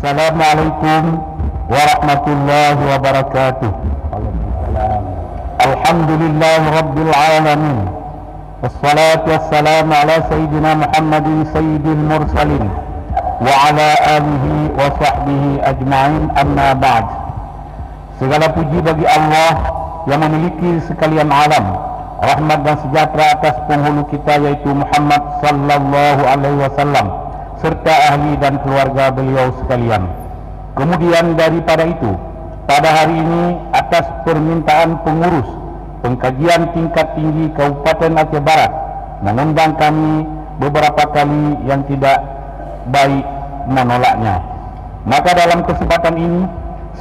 Assalamualaikum warahmatullahi wabarakatuh. Waalaikumsalam. Alhamdulillah rabbil alamin. Wassalatu wassalamu ala sayyidina Muhammadin sayyidil mursalin wa ala alihi wa sahbihi ajma'in, amma ba'd. Segala puji bagi Allah yang memiliki sekalian alam, rahmat dan sejahtera atas penghulu kita yaitu Muhammad sallallahu alaihi wasallam serta ahli dan keluarga beliau sekalian. Kemudian daripada itu, pada hari ini atas permintaan pengurus pengkajian tingkat tinggi Kabupaten Aceh Barat mengundang kami beberapa kali yang tidak baik menolaknya. Maka dalam kesempatan ini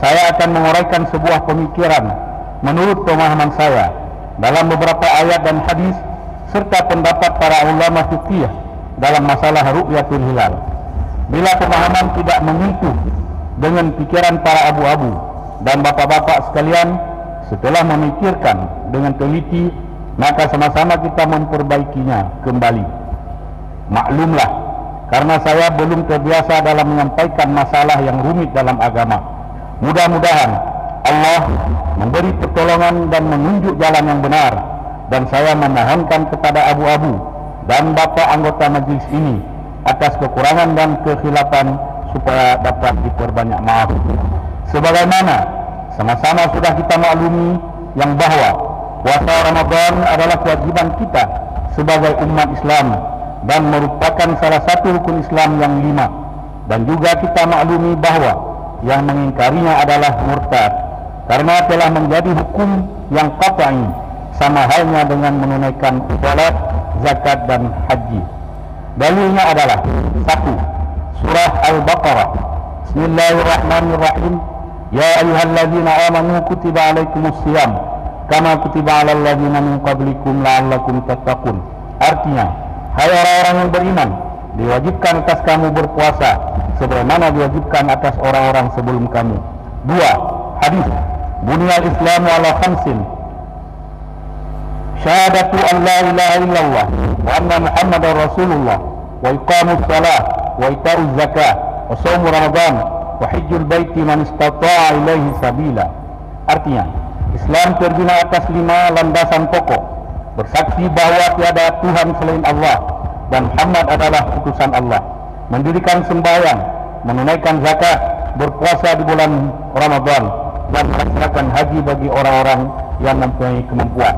saya akan menguraikan sebuah pemikiran menurut pemahaman saya dalam beberapa ayat dan hadis serta pendapat para ulama fiqih dalam masalah ru'yatul hilal. Bila pemahaman tidak menyentuh dengan pikiran para abu-abu dan bapak-bapak sekalian, setelah memikirkan dengan teliti, maka sama-sama kita memperbaikinya kembali. Maklumlah, karena saya belum terbiasa dalam menyampaikan masalah yang rumit dalam agama. Mudah-mudahan Allah memberi pertolongan dan menunjuk jalan yang benar, dan saya memohonkan kepada abu-abu dan bapak anggota majlis ini atas kekurangan dan kekhilafan supaya dapat diperbanyak maaf. Sebagaimana sama-sama sudah kita maklumi yang bahwa puasa Ramadan adalah kewajiban kita sebagai umat Islam dan merupakan salah satu rukun Islam yang 5, dan juga kita maklumi bahwa yang mengingkarinya adalah murtad karena telah menjadi hukum yang qat'i, sama halnya dengan menunaikan salat, zakat dan haji. Dalilnya adalah 1. Surah Al-Baqarah. Bismillahirrahmanirrahim. Ya ayyuhalladzina amanu kutiba alaikumusiyam kama kutiba alal ladzina min qablikum la'allakum tattaqun. Artinya, hai orang-orang yang beriman, diwajibkan atas kamu berpuasa sebagaimana diwajibkan atas orang-orang sebelum kamu. 2. Hadis. Bunyal Islamu ala khamsin. Syahadatu an la ilaha illallah wa anna Muhammadar Rasulullah wa iqamus salah wa ita'uz zakah wa shaum Ramadan wa hajjul baiti man istata'a ilaihi sabila. Artinya, Islam terdiri atas 5 landasan pokok: bersaksi bahwa tiada Tuhan selain Allah dan Muhammad adalah utusan Allah, mendirikan sembahyang, menunaikan zakat, berpuasa di bulan Ramadan, dan melaksanakan haji bagi orang-orang yang mempunyai kemampuan.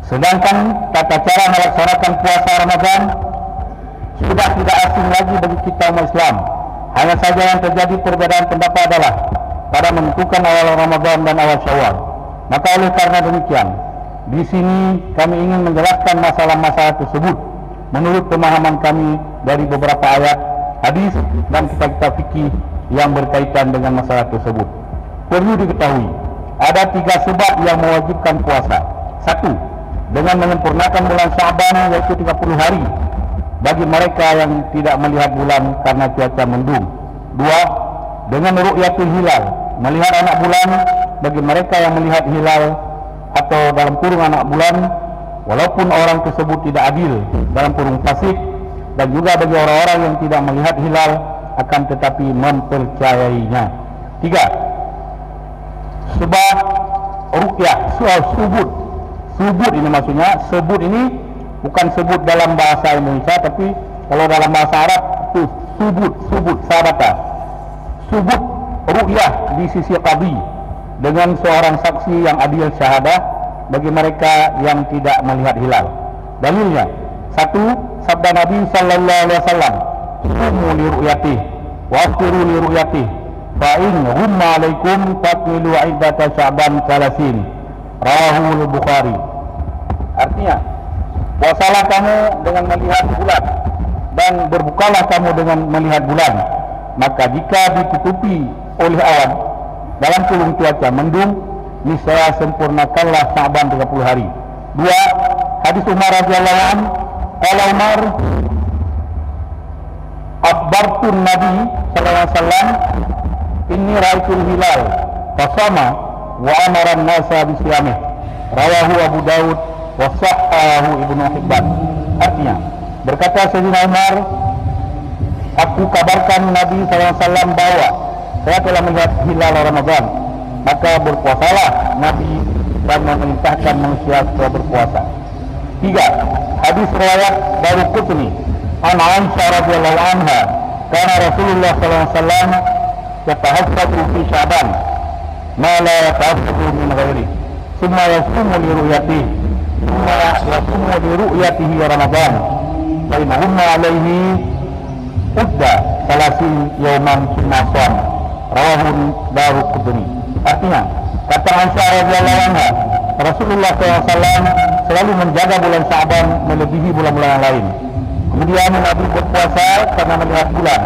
Sedangkan tata cara melaksanakan puasa Ramadan sudah tidak asing lagi bagi kita umat Islam. Hanya saja yang terjadi perbedaan pendapat adalah pada menentukan awal Ramadan dan awal Syawal. Maka oleh karena demikian, di sini kami ingin menjelaskan masalah-masalah tersebut menurut pemahaman kami dari beberapa ayat, hadis dan kitab-kitab fikih yang berkaitan dengan masalah tersebut. Perlu diketahui, ada 3 sebab yang mewajibkan puasa. 1. Dengan menyempurnakan bulan Sya'ban yaitu 30 hari bagi mereka yang tidak melihat bulan karena cuaca mendung. 2. Dengan ru'yatul hilal, melihat anak bulan bagi mereka yang melihat hilal atau dalam kurung anak bulan walaupun orang tersebut tidak adil, dalam kurung fasik, dan juga bagi orang-orang yang tidak melihat hilal akan tetapi mempercayainya. 3. Sebab ru'yah, subut. Subut ini maksudnya, sebut ini bukan sebut dalam bahasa Indonesia, tapi kalau dalam bahasa Arab itu subut, sabata. Subut ru'yah di sisi qadhi dengan seorang saksi yang adil syahadah bagi mereka yang tidak melihat hilal. Dalilnya, 1. Sabda Nabi sallallahu alaihi wasallam, "Sumu li ru'yatih wa aftiru li ru'yatih, fa in humma alaikum fatmilu iddata Sya'ban 30." Rawahu Bukhari. Artinya, puasalah kamu dengan melihat bulan dan berbukalah kamu dengan melihat bulan. Maka jika ditutupi oleh awan dalam kurung cuaca mendung, niscaya sempurnakanlah Sya'ban 30 hari. 2. Hadis Umar radhiyallahu anhu, qala Umar, akhbartun Nabi sallallahu alaihi wasallam, inni ra'aitul hilal fasama wa amara an-nasa bisiyamih. Rawahu Abu Daud wa sahhahu Ibnu Hibban. Artinya, berkata Sayyidina Umar, aku kabarkan Nabi SAW bahwa saya telah melihat hilal Ramadan, maka berpuasalah Nabi dan memerintahkan manusia supaya berpuasa. 3. Hadis riwayat Daruqutni an Aisyah radhiyallahu anha, karena Rasulullah SAW yatahaffadu fi Sya'ban ma la yatahaffadu min ghairi, thumma yasumu li ru'yatihi, thumma yasumu li ru'yatihi Ramadan, fa in humma alaihi udda salasin yawman sunnasan, rawahu Daruqutni. Artinya, kata Aisyah radhiyallahu anha, Rasulullah SAW selalu menjaga bulan Sya'ban melebihi bulan-bulan yang lain. Kemudian Nabi berpuasa karena melihat bulan.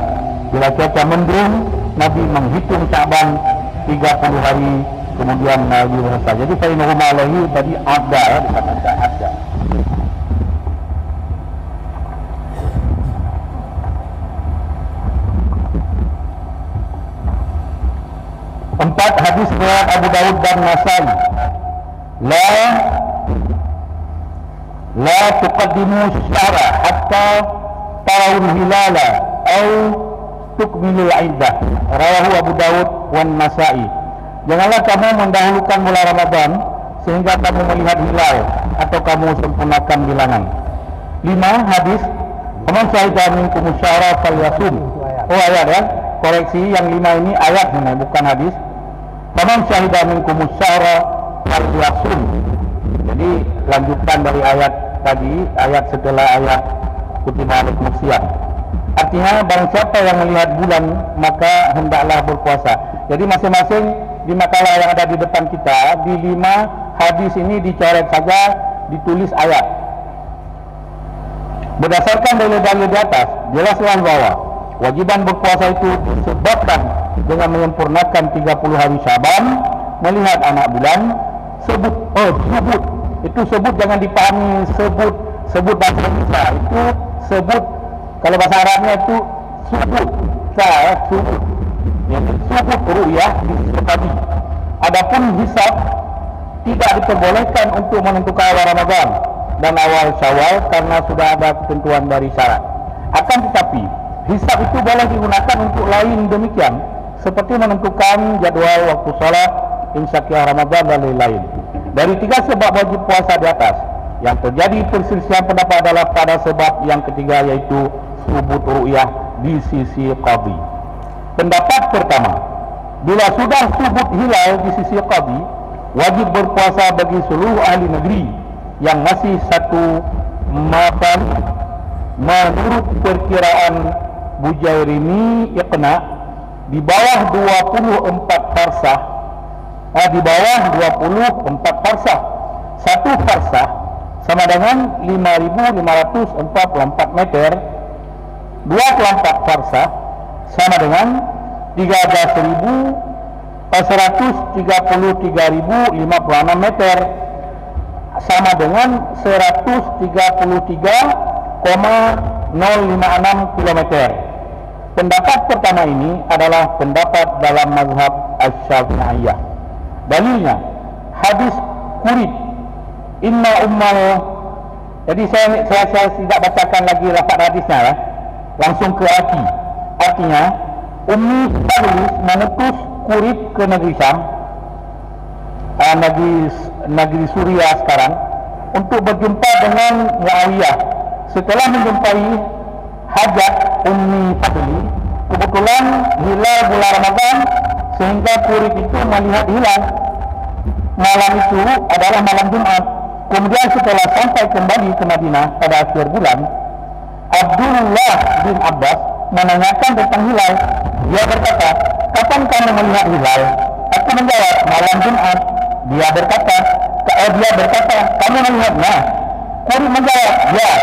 Bila cuaca mendung, Nabi menghitung Sya'ban 30 hari, kemudian Nabi berpuasa. Jadi fa'inahum alaihi tadi ada, ya, dikatakan ada. Empat, hadis riwayat Abu Dawud dan Nasai. La tuqaddimu syahra hatta tarawul hilala au tukmilul iddah, rawahu Abu Dawud wan Nasai. Janganlah kamu mendahulukan bulan Ramadan sehingga kamu melihat hilal atau kamu sempurnakan bilangan. 5, hadis man syahida minkum syahra falyasum. Oh, ayat ya. Koreksi, yang 5 ini ayat ini, bukan hadis. Man syahida minkum syahra falyasum. Jadi lanjutan dari ayat tadi, ayat setelah ayat kutiba alaikum syiyam. Artinya barang siapa yang melihat bulan maka hendaklah berpuasa. Jadi masing-masing di makalah yang ada di depan kita, di 5 hadis ini dicoret saja, ditulis ayat. Berdasarkan dalil-dalil di atas, jelaslah bahwa wajiban berpuasa itu disebabkan dengan menyempurnakan 30 hari Syaban, melihat anak bulan, sebut itu sebut, jangan dipahami sebut bahasa Indonesia, itu sebut, kalau bahasa Arabnya itu subut, subut, subut ru'yah tadi. Adapun hisab tidak diperbolehkan untuk menentukan awal Ramadan dan awal Syawal karena sudah ada ketentuan dari syarat. Akan tetapi hisab itu boleh digunakan untuk lain demikian, seperti menentukan jadwal waktu sholat, insyakiah Ramadan dan lain-lain. Dari 3 sebab wajib puasa di atas, yang terjadi perselisihan pendapat adalah pada sebab yang ketiga, yaitu subut ru'yah di sisi qadhi. Pendapat pertama, bila sudah subut hilal di sisi qadhi, wajib berpuasa bagi seluruh ahli negeri yang masih satu makan. Menurut perkiraan Bujairini Iqna, di bawah 24 farsah, di bawah 24 farsah, 1 farsah sama dengan 5.544 meter, 24 farsah sama dengan 133.056 meter, sama dengan 133,056 kilometer. Pendapat pertama ini adalah pendapat dalam mazhab Asy-Syafi'iyah. Dalilnya hadis Kurid inna ummal. Jadi saya tidak bacakan lagi lafaz hadisnya ya. Langsung ke arti. Artinya Ummi Fadlis mengutus Kurid ke negeri Syam, negeri Suria sekarang, untuk berjumpa dengan Muawiyah. Setelah menjumpai hajat Ummi Fadli, kebetulan hilal bulan Ramadan, sehingga Kurid itu melihat hilal. Malam itu adalah malam Jumat. Kemudian setelah sampai kembali ke Madinah pada akhir bulan, Abdullah bin Abbas menanyakan tentang hilal. Dia berkata, kapan kamu melihat hilal? Aku menjawab, malam Jumat. Dia berkata, kamu melihatnya? Kurid menjawab, ya.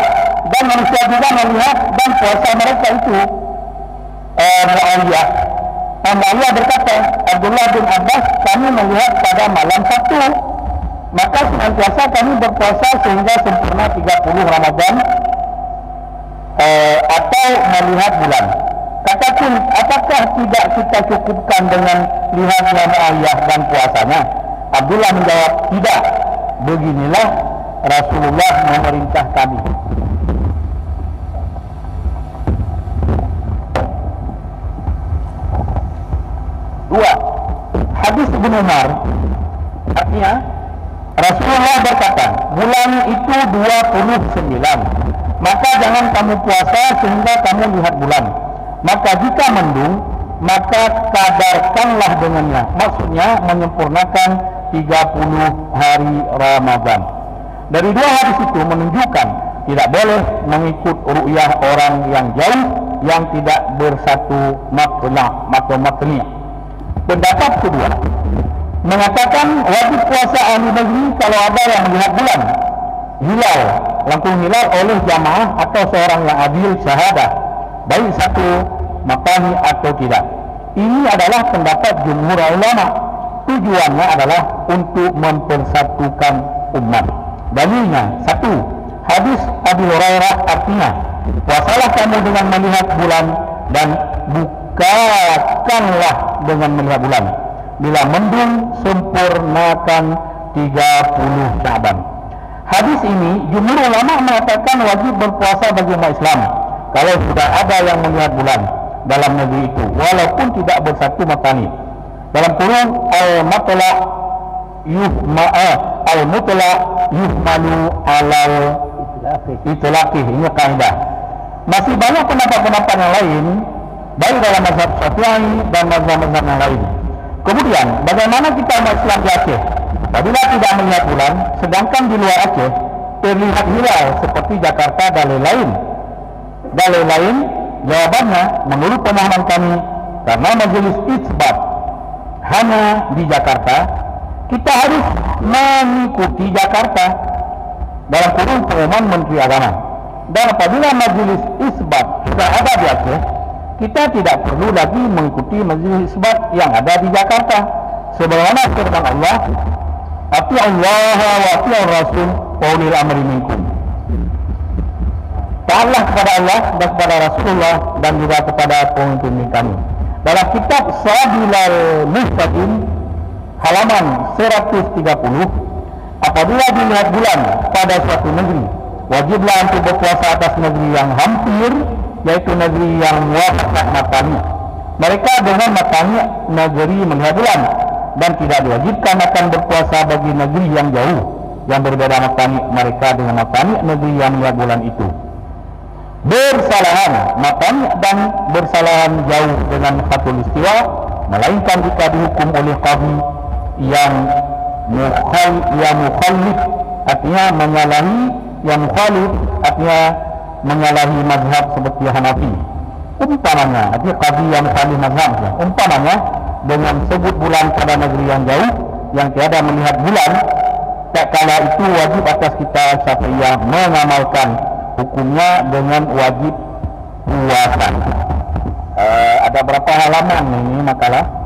Dan manusia juga melihat, dan puasa mereka itu Muawiyah. Muawiyah berkata, Abdullah bin Abbas, kami melihat pada malam Sabtu. Maka senantiasa kami berpuasa sehingga sempurna 30 Ramadan atau melihat bulan. Katakan, apakah tidak kita cukupkan dengan lihatnya Muawiyah dan puasanya? Abdullah menjawab, tidak. Beginilah Rasulullah memerintah kami. Dua, hadis Ibnu Umar, artinya Rasulullah berkata, bulan itu 29, maka jangan kamu puasa sehingga kamu lihat bulan. Maka jika mendung, maka kadarkanlah dengannya. Maksudnya menyempurnakan 30 hari Ramadan. Dari dua hadis itu menunjukkan tidak boleh mengikut ru'yah orang yang jauh yang tidak bersatu matla'. Pendapat kedua mengatakan wajib puasa ahli negeri kalau ada yang melihat bulan hilal, langkung hilal oleh jamaah atau seorang yang adil syahadah, baik satu matani atau tidak. Ini adalah pendapat jumhur ulama. Tujuannya adalah untuk mempersatukan umat. Dalilnya, satu, hadis Abu Hurairah, artinya puasalah kamu dengan melihat bulan dan bukakanlah dengan melihat bulan. Bila mendung, sempurnakan 30 Sya'ban. Hadis ini jumhur ulama mengatakan wajib berpuasa bagi umat Islam kalau sudah ada yang melihat bulan dalam negeri itu, walaupun tidak bersatu matani. Dalam kurung al-mutlaq yuhmalu alal itlaqih, ini kaidah. Masih banyak pendapat-pendapat yang lain baik dalam mazhab Syafi'i dan mazhab-mazhab yang lain. Kemudian bagaimana kita umat Islam di Aceh apabila tidak melihat bulan, sedangkan di luar Aceh terlihat hilal seperti Jakarta dan lain-lain? Jawabannya, menurut pemahaman kami, karena majelis isbat hanya di Jakarta, kita harus mengikuti Jakarta dalam kurung pengumuman Menteri Agama. Dan apabila majelis isbat sudah ada di Aceh, kita tidak perlu lagi mengikuti majelis isbat yang ada di Jakarta. Sebagaimana firman Allah, "Ati'u Allah wa ati'ur Rasul wa ulil amri minkum." Taatlah kepada Allah dan kepada Rasulullah dan juga kepada pemimpin kami. Dalam kitab Sabilal Mustaqim halaman 130, apabila dilihat bulan pada suatu negeri, wajiblah untuk berpuasa atas negeri yang hampir, yaitu negeri yang muwafaqah matani. Mereka dengan matani negeri melihat bulan, dan tidak diwajibkan akan berpuasa bagi negeri yang jauh yang berbeda matani mereka dengan matani negeri yang melihat bulan itu. Bersalahan matani dan bersalahan jauh dengan khatul istiwa, melainkan jika dihukum oleh qadhi yang mukhalif, artinya menyalahi, yang mukhalif artinya menyalahi mazhab seperti Hanafi. Umpamanya, artinya qadhi yang mukhalif mazhabnya, umpamanya dengan sebut bulan pada negeri yang jauh yang tiada melihat bulan, tak kala itu wajib atas kita Syafi'iyah mengamalkan hukumnya dengan wajib puasa. Ada berapa halaman ini makalah?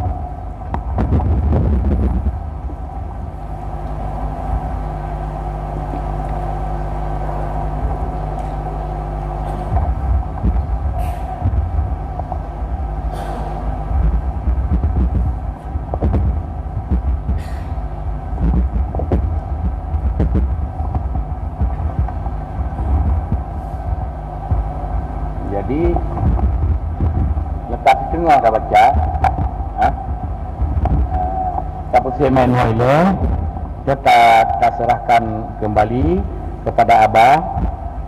Jadi lepas tengah dah baca, siapa semen wala, kita serahkan kembali kepada Abah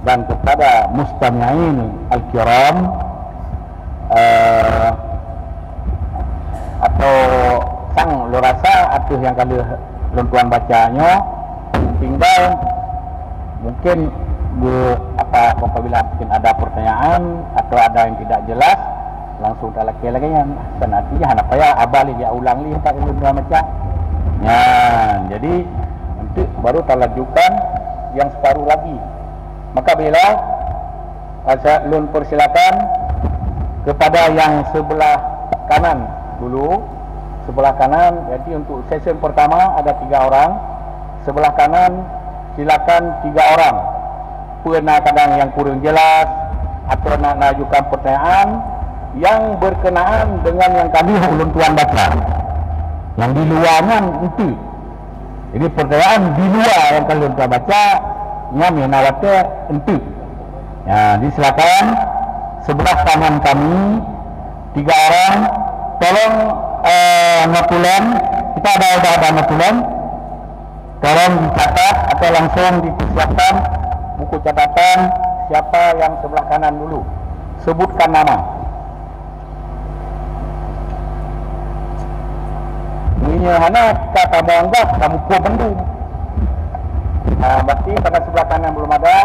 dan kepada mustami'in al-kiram, atau sang lurasa atau yang kali tuan bacanya, tinggal mungkin apabila mungkin ada pertanyaan atau ada yang tidak jelas, langsung tak lagi yang senatinya anak saya abah dia ulang li tak ilmu macam ya. Jadi nanti baru talajukan yang separuh lagi. Maka bila saya lun persilakan kepada yang sebelah kanan dulu, sebelah kanan. Jadi untuk sesi pertama ada 3 orang, sebelah kanan silakan 3 orang. Pernah kadang yang kurang jelas atau nak ajukan pertanyaan yang berkenaan dengan yang kami ulun tuan baca, yang di luarnya itu. Jadi pertanyaan di luar yang kalian tuan baca nya minawatnya enti. Ya, disilakan sebelah kanan kami 3 orang, tolong notulen, kita ada notulen, tolong dicatat atau langsung dipersiapkan buku catatan siapa yang sebelah kanan dulu, sebutkan nama. Ini hana kata mau anggap kamu kuat bendung. Nah, berarti pada sebelah kanan belum ada.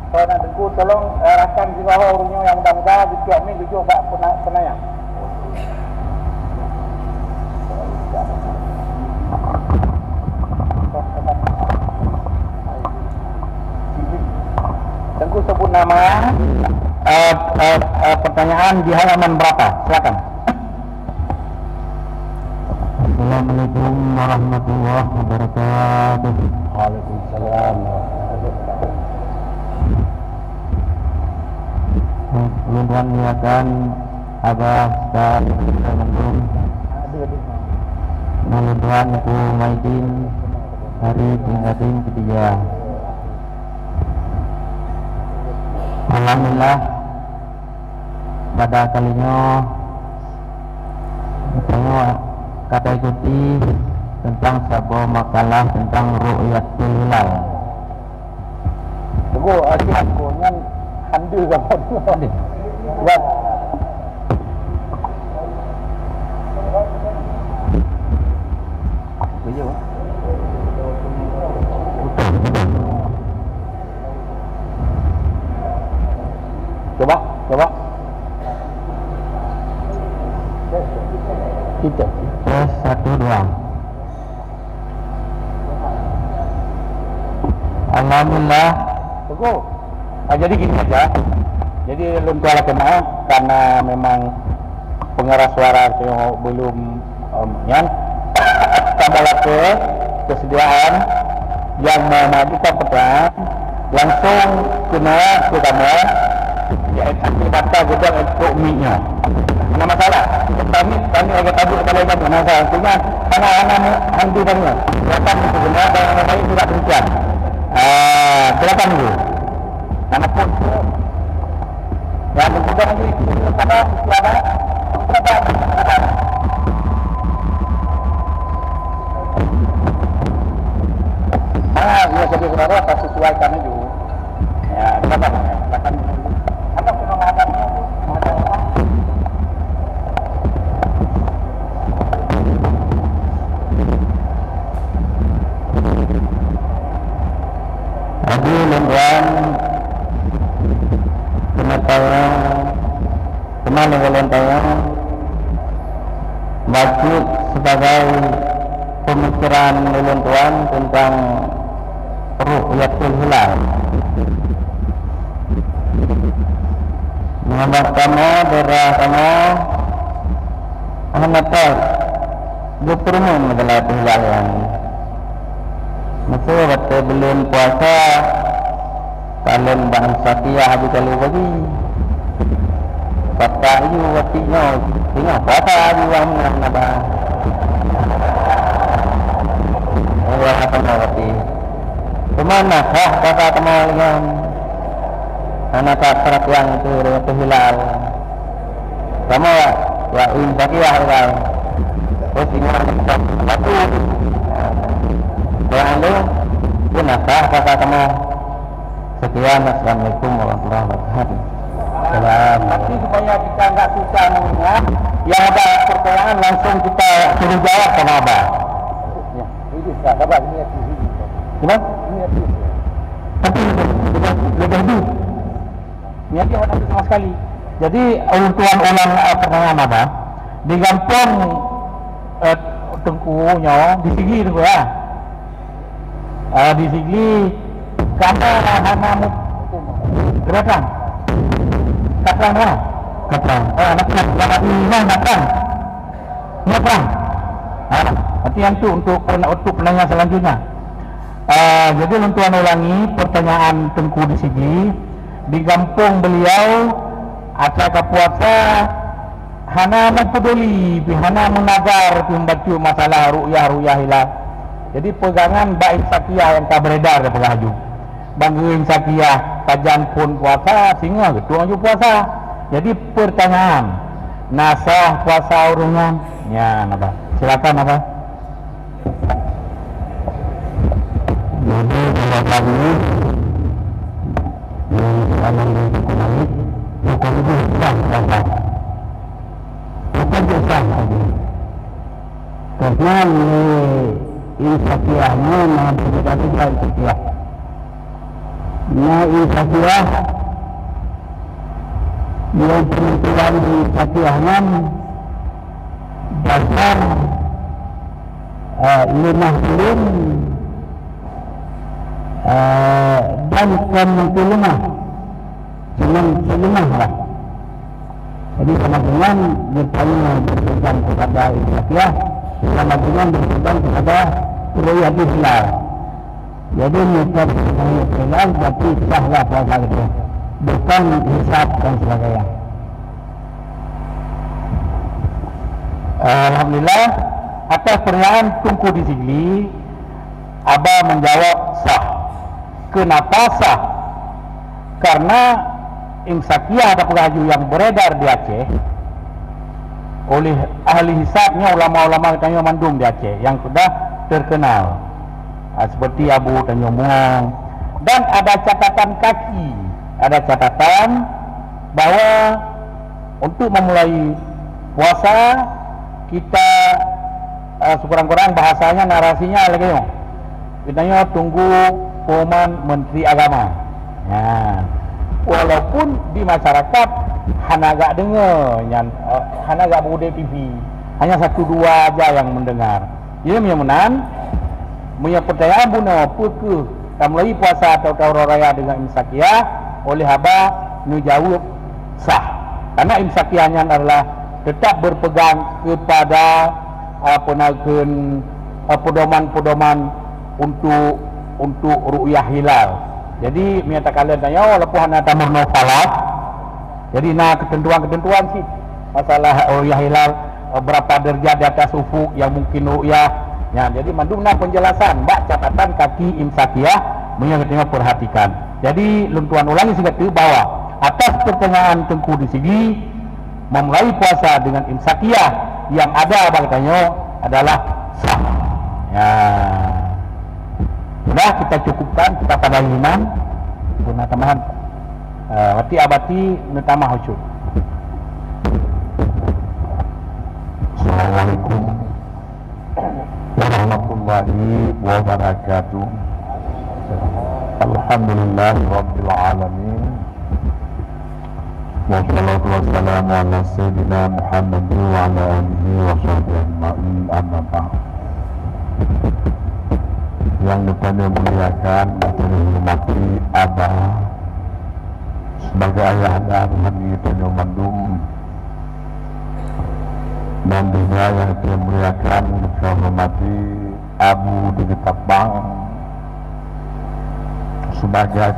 Kalau nak tengku tolong rakan di bawah urungnya yang muda-muda dicuak ni tujuh bak penayang. Tengku sebut nama, pertanyaan di halaman berapa? Silakan. Assalamualaikum warahmatullahi wabarakatuh. Waalaikumsalam. Tuan niakan Abah Ustaz Assalamualaikum. Tuan aku Maidin hari tingkatin ketiga. Alhamdulillah pada kalinya saya kata ikuti tentang sebuah makalah tentang ru'yatul hilal. Tunggu, aku ngan handu gambar ni. Buat. Bejo. Coba. Kita. Tes 1 2. Alhamdulillah. Tunggu. Jadi gini aja. Jadi luntuala kena karena memang pengeras suara yang belum nyan. Tambah lagi kesediaan yang mengajukan pertanyaan langsung kena ke kamera. Ya, kata gudang untuk minya. Mana masalah? Kami agak tabuk kalau yang mana masalah. Cuma anak-anak hantu kami. Silakan sebenarnya dan yang lain juga demikian. Silakan dulu. Anak pun yang berkuda lagi pada siapa? Ya jadi saudara tak sesuaikan itu. Ya, silakan. Apa pun menghadapnya itu? Jadi tuan pengetahuan wajib sebagai pemikiran tuan tentang ru'yatul hilal. Muhammad kamu darah kamu Muhammad tahu berperumun adalah hilal yang masa waktu belum puasa kalian bangsa kia habis kali lagi kata itu waktunya tengah puasa juga mengenapa Allah akan mati kemana kata kamu dengan anak tak yang itu ru'yatul hilal kamu wa in bakiyah hilal terus tinggal satu lalu kenapa kata kamu sekian. Assalamualaikum warahmatullahi wabarakatuh. Salam. Tapi supaya kita enggak susah mengingat, yang ada pertanyaan langsung kita suruh jawab sama Abah. Ya, ini tak dapat niat ini. Gimana? Niat ini. Tapi lebih dulu. Niatnya ada sama sekali. Jadi tuan ulang pertanyaan Abah digampang tengkunya di sini tu ya. Di sini karena hanamu berapa? Katlang lah. Katlang. Katlang. Nanti yang tu untuk penanya selanjutnya. Jadi tuan ulangi pertanyaan Tengku di sini di kampung beliau acara puasa hana peduli, hana menagar membaca masalah ru'yah hilal. Jadi pegangan baik sakia yang tak beredar daripada haju. bangguin sakiyah kajan pun puasa singa ketua ju puasa. Jadi pertanyaan nasah puasa urungan ya apa? Silakan apa? Jadi puasa ini yang kembali bukan itu sah puasa. Bukan itu sah lagi. Karena insakiyahnya mampu kita tidak insakiyah. Nah insakiyah yang penentuan di insakiyahnya dasar 50 dan kemudian selimah lah. Jadi sama dengan ditanya berpegang kepada insakiyah, sama dengan berpegang kepada ru'yatul hilal. Jadi mutlak ru'yatul hilal berarti sahlah puasa itu, bukan hisab dan sebagainya. Alhamdulillah atas pertanyaan Tunku di sini Abah menjawab sah. Kenapa sah? Karena imsakiyah atau pengaji yang beredar di Aceh oleh ahli hisabnya ulama-ulama Tanjung Mandung di Aceh yang sudah terkenal seperti Abu Tanjung Muang, dan ada catatan kaki, ada catatan bahwa untuk memulai puasa kita sekurang-kurang bahasanya narasinya lagi kita tunggu pengumuman Menteri Agama. Ya. Walaupun di masyarakat hanya agak dengar, hanya agak bude TV, hanya 1-2 aja yang mendengar. Jadi mudah-mudahan punya percayaan buna ke mulai puasa atau tahun raya dengan imsakiyah oleh haba menjawab sah. Karena imsakiyahnya adalah tetap berpegang kepada pedoman-pedoman untuk ru'yah hilal. Jadi menyatakan kalian tanya walaupun hanya tamurno falas. Jadi ketentuan-ketentuan sih masalah ru'yah hilal berapa derajat di atas ufuk yang mungkin ru'yah. Ya, jadi mandungna penjelasan mbak catatan kaki imsakiyah menyatakan perhatikan. Jadi luntuan ulangi sehingga bahwa atas pertanyaan Tengku di sini memulai puasa dengan imsakiyah yang ada bagainya adalah sah. Ya. Sudah kita cukupkan kita pada iman guna tambahan wati abati nutama husyuk. Assalamualaikum warahmatullahi wabarakatuh. Alhamdulillah rabbil alamin. Wassalatu wassalamu ala sayyidina Muhammad wa ala alihi wa sahbihi ajma'in, amma ba'd. Yang kami muliakan dan hormati Abah sebagai ayah dan Rohani Tanjung Mandung, dan juga yang kami muliakan dan hormati Abu di Ketapang sebagai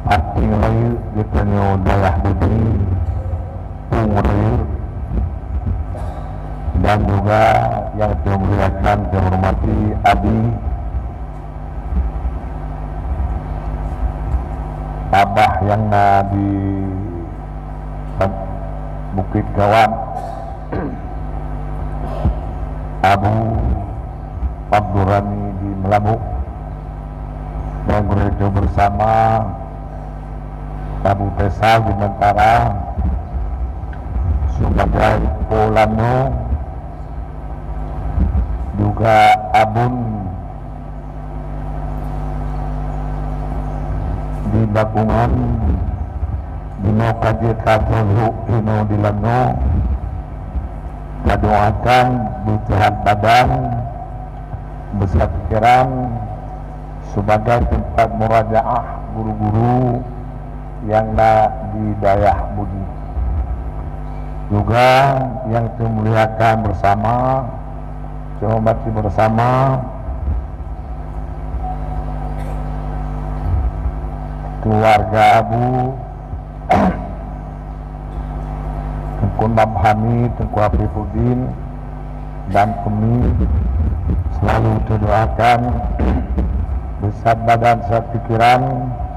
Ating Rayu di Tanjung Dayah Budi Rayu, dan juga yang kami muliakan dan hormati Abi Abah yang di Bukit Kawan, Abu Abdurrani di Melabuk, dan gereja bersama Abu Tesal di Mentara sebagai Polano, juga Abun di Bakungan, dino kaji katolu ino dilano, kadoakan butuhan badan besar pikiran sebagai tempat murajaah guru-guru yang di Dayah Budi, juga yang dimuliakan bersama, dihormati bersama keluarga Abu Tengku Mabhami, Tengku Afifuddin, dan kami selalu terdoakan Besar badan, besar pikiran,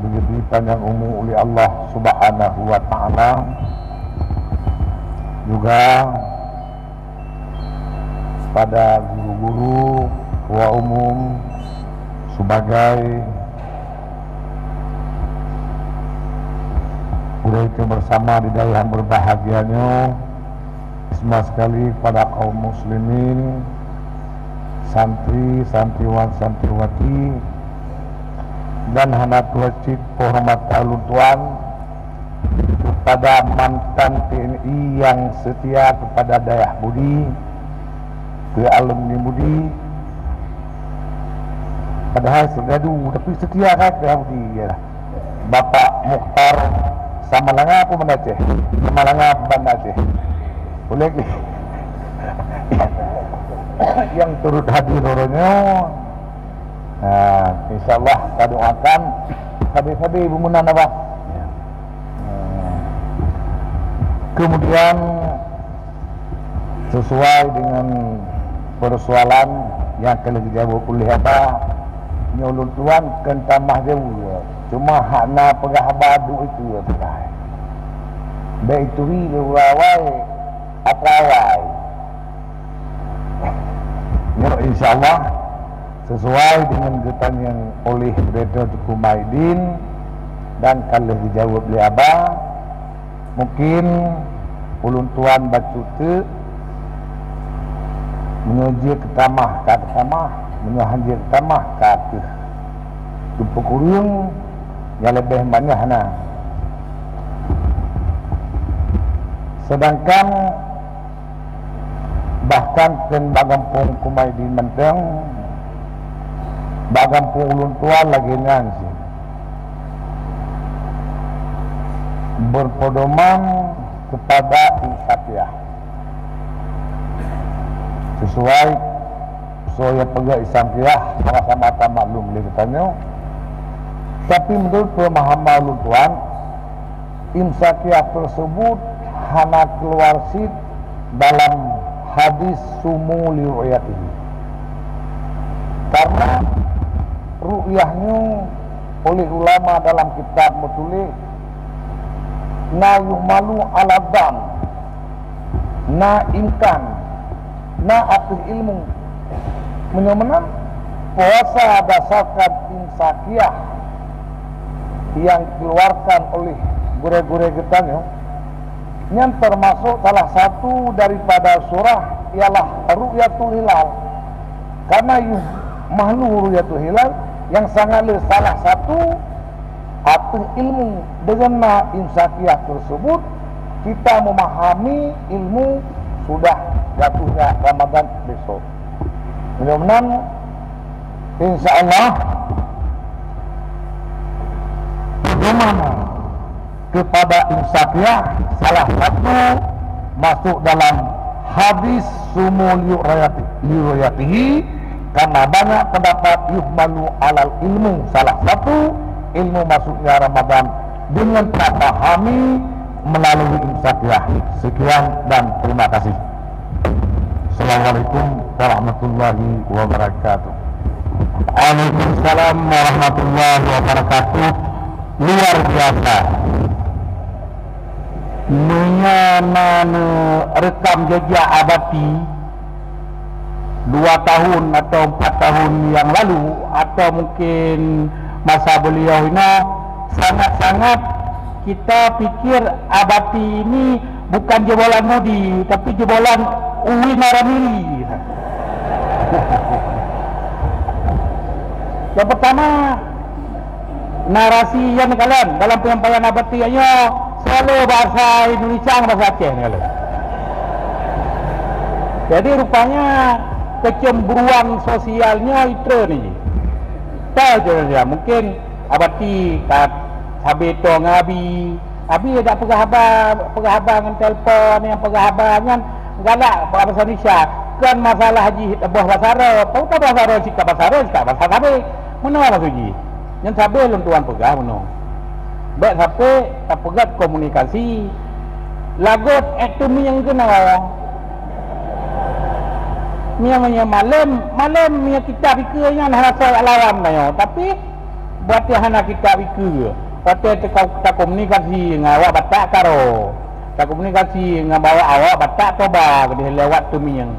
diberi panjang umur oleh Allah Subhanahu wa ta'ala. Juga pada guru-guru, ketua umum, sebagai udah itu bersama di dalam berbahagianya semua sekali pada kaum muslimin, santri, santriwan, santriwati, dan hendak wajib hormat alun tuan kepada mantan TNI yang setia kepada dayah budi, ke alumni budi, padahal segadu tapi setia kan dayah budi ya. Bapak Mukhtar Samalanga apa mana Aceh? Samalanga Banda Aceh. Boleh yang turut hadir orangnya. Nah, insyaallah kita doakan habis-habis bumunan apa? Kemudian sesuai dengan persoalan yang telah dijawab oleh apa nyolong tuan kentamah jauh, cuma hakna pegah badu itu terkai baik itu wirawai atrawai ya, insyaallah sesuai dengan getan yang oleh Redha Tuku Maidin dan kalau dijawab oleh Abah, mungkin ulun tuan bacute menuju ke tamah menuju ke tamah ke tupu kurung yang lebih banyak nah. Sedangkan bahkan ken bagampung kumai di menteng bagampung ulun tuan lagi ngansi berpedoman kepada insafiyah sesuai saya pegang insafiyah sama-sama maklum boleh ditanya. Tapi menurut pemahaman ulun tuan, insafiyah tersebut hanya keluar sid dalam hadis sumu li ru'yatihi, karena ru'yahnya oleh ulama dalam kitab menulis na yuhmalu ala dam, na imkan, na atul ilmu, menyemenang puasa berdasarkan insakiyah yang dikeluarkan oleh gure-gure getanya, yang termasuk salah satu daripada surah ialah ru'yatul hilal, karena yuhmalu ru'yatul hilal yang sangatlah salah satu atau ilmu. Dengan insakiyah tersebut kita memahami ilmu sudah jatuhnya Ramadan besok. Mudah-mudahan insyaallah bagaimana kepada insakiyah salah satu masuk dalam hadis sumul yurayatihi, karena banyak pendapat yuhmalu alal ilmu, salah satu ilmu masuknya Ramadan dengan terpahami melalui insakiyah. Sekian dan terima kasih. Assalamualaikum warahmatullahi wabarakatuh. Waalaikumsalam warahmatullahi wabarakatuh. Luar biasa mengenai rekam jejak abadi 2 tahun atau 4 tahun yang lalu, atau mungkin masa beliau ini, sangat-sangat kita pikir abadi ini bukan jebolan Modi, tapi jebolan Uwi Naramili. Yang pertama, narasi yang kalian dalam penyampaian abadi hanya selalu bahasa Indonesia, bahasa Aceh kalian. Jadi rupanya kecemburuan sosialnya itu nih. Tahu je mungkin abadi kat sabito ngabi, abi ada pegahaba dengan telefon yang pegahaba kan galak bahasa Indonesia kan masalah haji buah basara, tahu tak basara sikap basara sabe. Mana maksudnya? Yang sabe lun tuan pegah mana? Baik sampai tak pegat komunikasi. Lagot ekonomi yang kena. Mianya malam mia kita bika yang rasa alam dah. Tapi buat yang hana kita bika. Patut kita komunikasi dengan awak batak karo. Kita komunikasi dengan bawa awak batak toba ke lewat tu miang.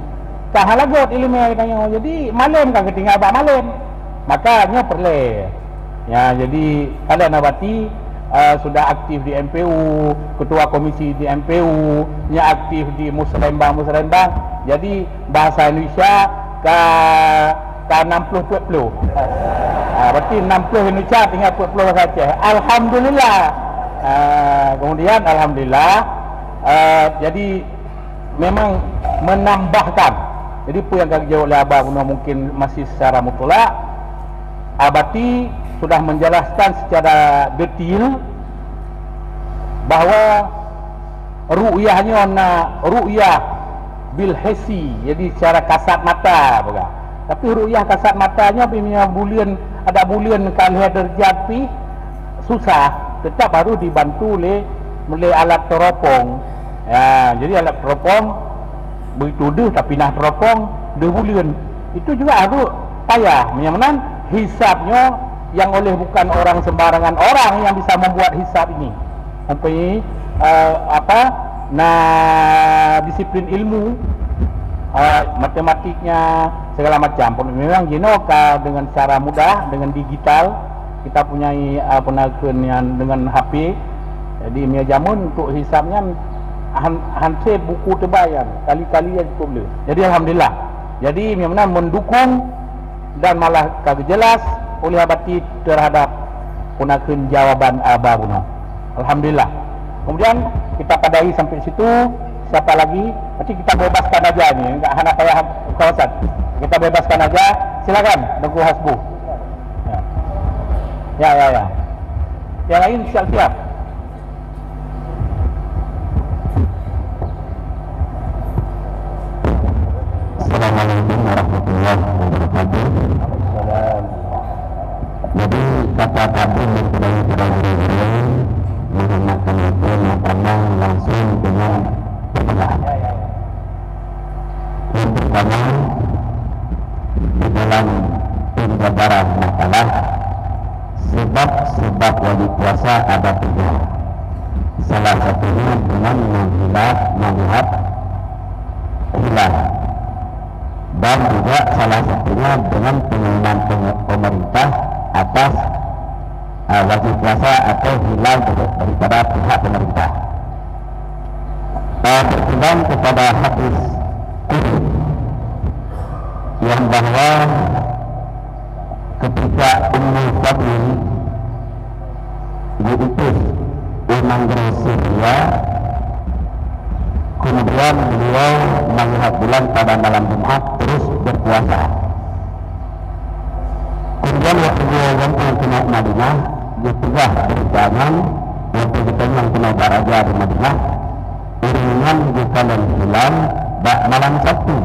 Kah lagot ilmu tanya. Jadi malam kan ketinggal abak malam. Makanya perlu. Ya, jadi kalian abati sudah aktif di MPU, ketua komisi di MPU, nya aktif di Musrembang. Jadi bahasa Indonesia ke 60-20. Berarti 60 Indonesia tinggal 20 saja. Alhamdulillah. Kemudian alhamdulillah jadi memang menambahkan. Jadi apa yang dijawab oleh abang mungkin masih secara mutlak. Abati sudah menjelaskan secara detail bahawa ru'yahnya ru'yah bil hisi, jadi secara kasat mata bukan. Tapi ru'yah kasat matanya punya bulian, ada bulian kalau derajat pi susah, tetap baru dibantu oleh alat teropong. Ya, jadi alat teropong begitu deh tapi nah teropong deh bulian. Itu juga harus payah menyamanan hisabnya yang oleh bukan orang sembarangan orang yang bisa membuat hisab ini. Sampai disiplin ilmu, matematiknya segala macam. Memang jenoka dengan cara mudah dengan digital kita punyai penagihan dengan HP. Jadi mia jamun untuk hisabnya hansip buku terbayar kali-kali yang boleh. Jadi alhamdulillah. Jadi memang mendukung dan malah kagak jelas oleh abati terhadap punakeun jawaban ababuna. Alhamdulillah. Kemudian kita padai sampai situ. Siapa lagi? Nanti kita bebaskan aja ni. Enggak hana kayak kawasan. Kita bebaskan aja. Silakan Dengku Hasbu. Ya. Yang lain siap-siap. Assalamualaikum warahmatullahi wabarakatuh. Jadi kata tadi dari guru-guru menggunakan itu memandang langsung dengan permulaan. Yang pertama di dalam pembabaran masalah sebab wajib puasa ada 3. Salah satunya dengan melihat hilal. Dan juga salah satunya dengan pengumuman pemerintah atas wajib puasa atau hilal daripada pihak pemerintah. Berpegang kepada hadis yang bahwa ketika Ummu Fadli diutus Imam Syria, kemudian beliau melihat bulan pada malam Jumat terus berpuasa. Kemudian waktu beliau yang kena Madinah, dia tegah berjalan waktu kita yang kena baraja di Madinah, iringan di kanan hilal malam Sabtu,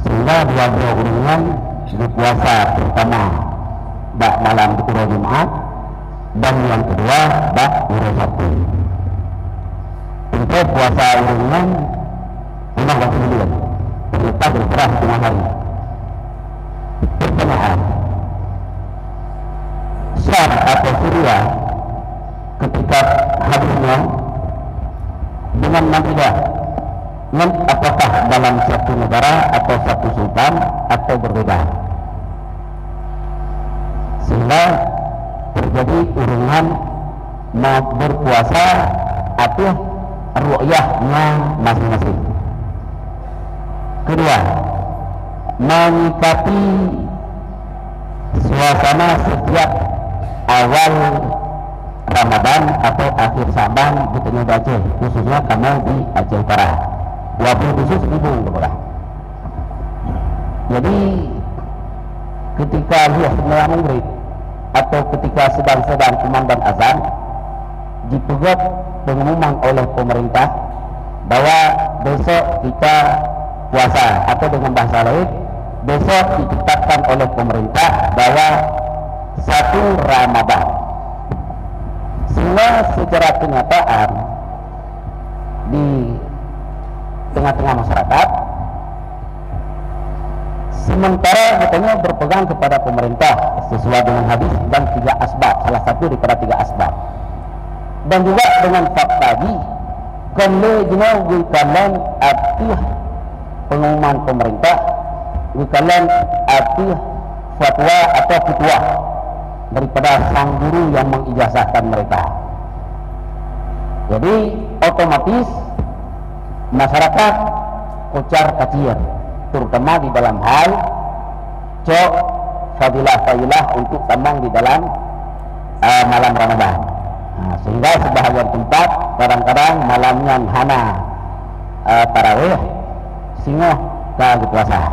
sehingga dua iringan berpuasa pertama malam Pura Jumat dan yang kedua Pura Sabtu. Untuk puasa iringan memang waktu bulan kita berperah tengah hari. Pertanyaan, Syam atau Syria ketika hadirnya dengan Madinah, apakah dalam satu negara atau satu sultan atau berbeda, sehingga terjadi urunan mau berpuasa atau ru'yahnya masing-masing. Kedua, menyikapi suasana setiap awal Ramadan atau akhir Syaban di Tengah Aceh, khususnya kamu di Aceh Utara, wabil khusus ibu kepada. Jadi ketika lihat sembahyang maghrib atau ketika sedang kumandang azan, dipegat pengumuman oleh pemerintah bahwa besok kita puasa, atau dengan bahasa lain besok ditetapkan oleh pemerintah bahwa 1 Ramadan. Sehingga secara kenyataan di tengah-tengah masyarakat Sementara katanya berpegang kepada pemerintah sesuai dengan hadis dan 3 asbab, salah satu daripada 3 asbab. Dan juga dengan fakta di kalau jenuh wikalan atuh pengumuman pemerintah, wikalan atuh fatwa atau fatwa daripada sang guru yang mengijazahkan mereka. Jadi otomatis masyarakat kocar kacir, terutama di dalam hal cok fadilah untuk tambang di dalam malam Ramadan. Sehingga sebahagian tempat kadang-kadang malamnya hana tarawih singoh ke puasa,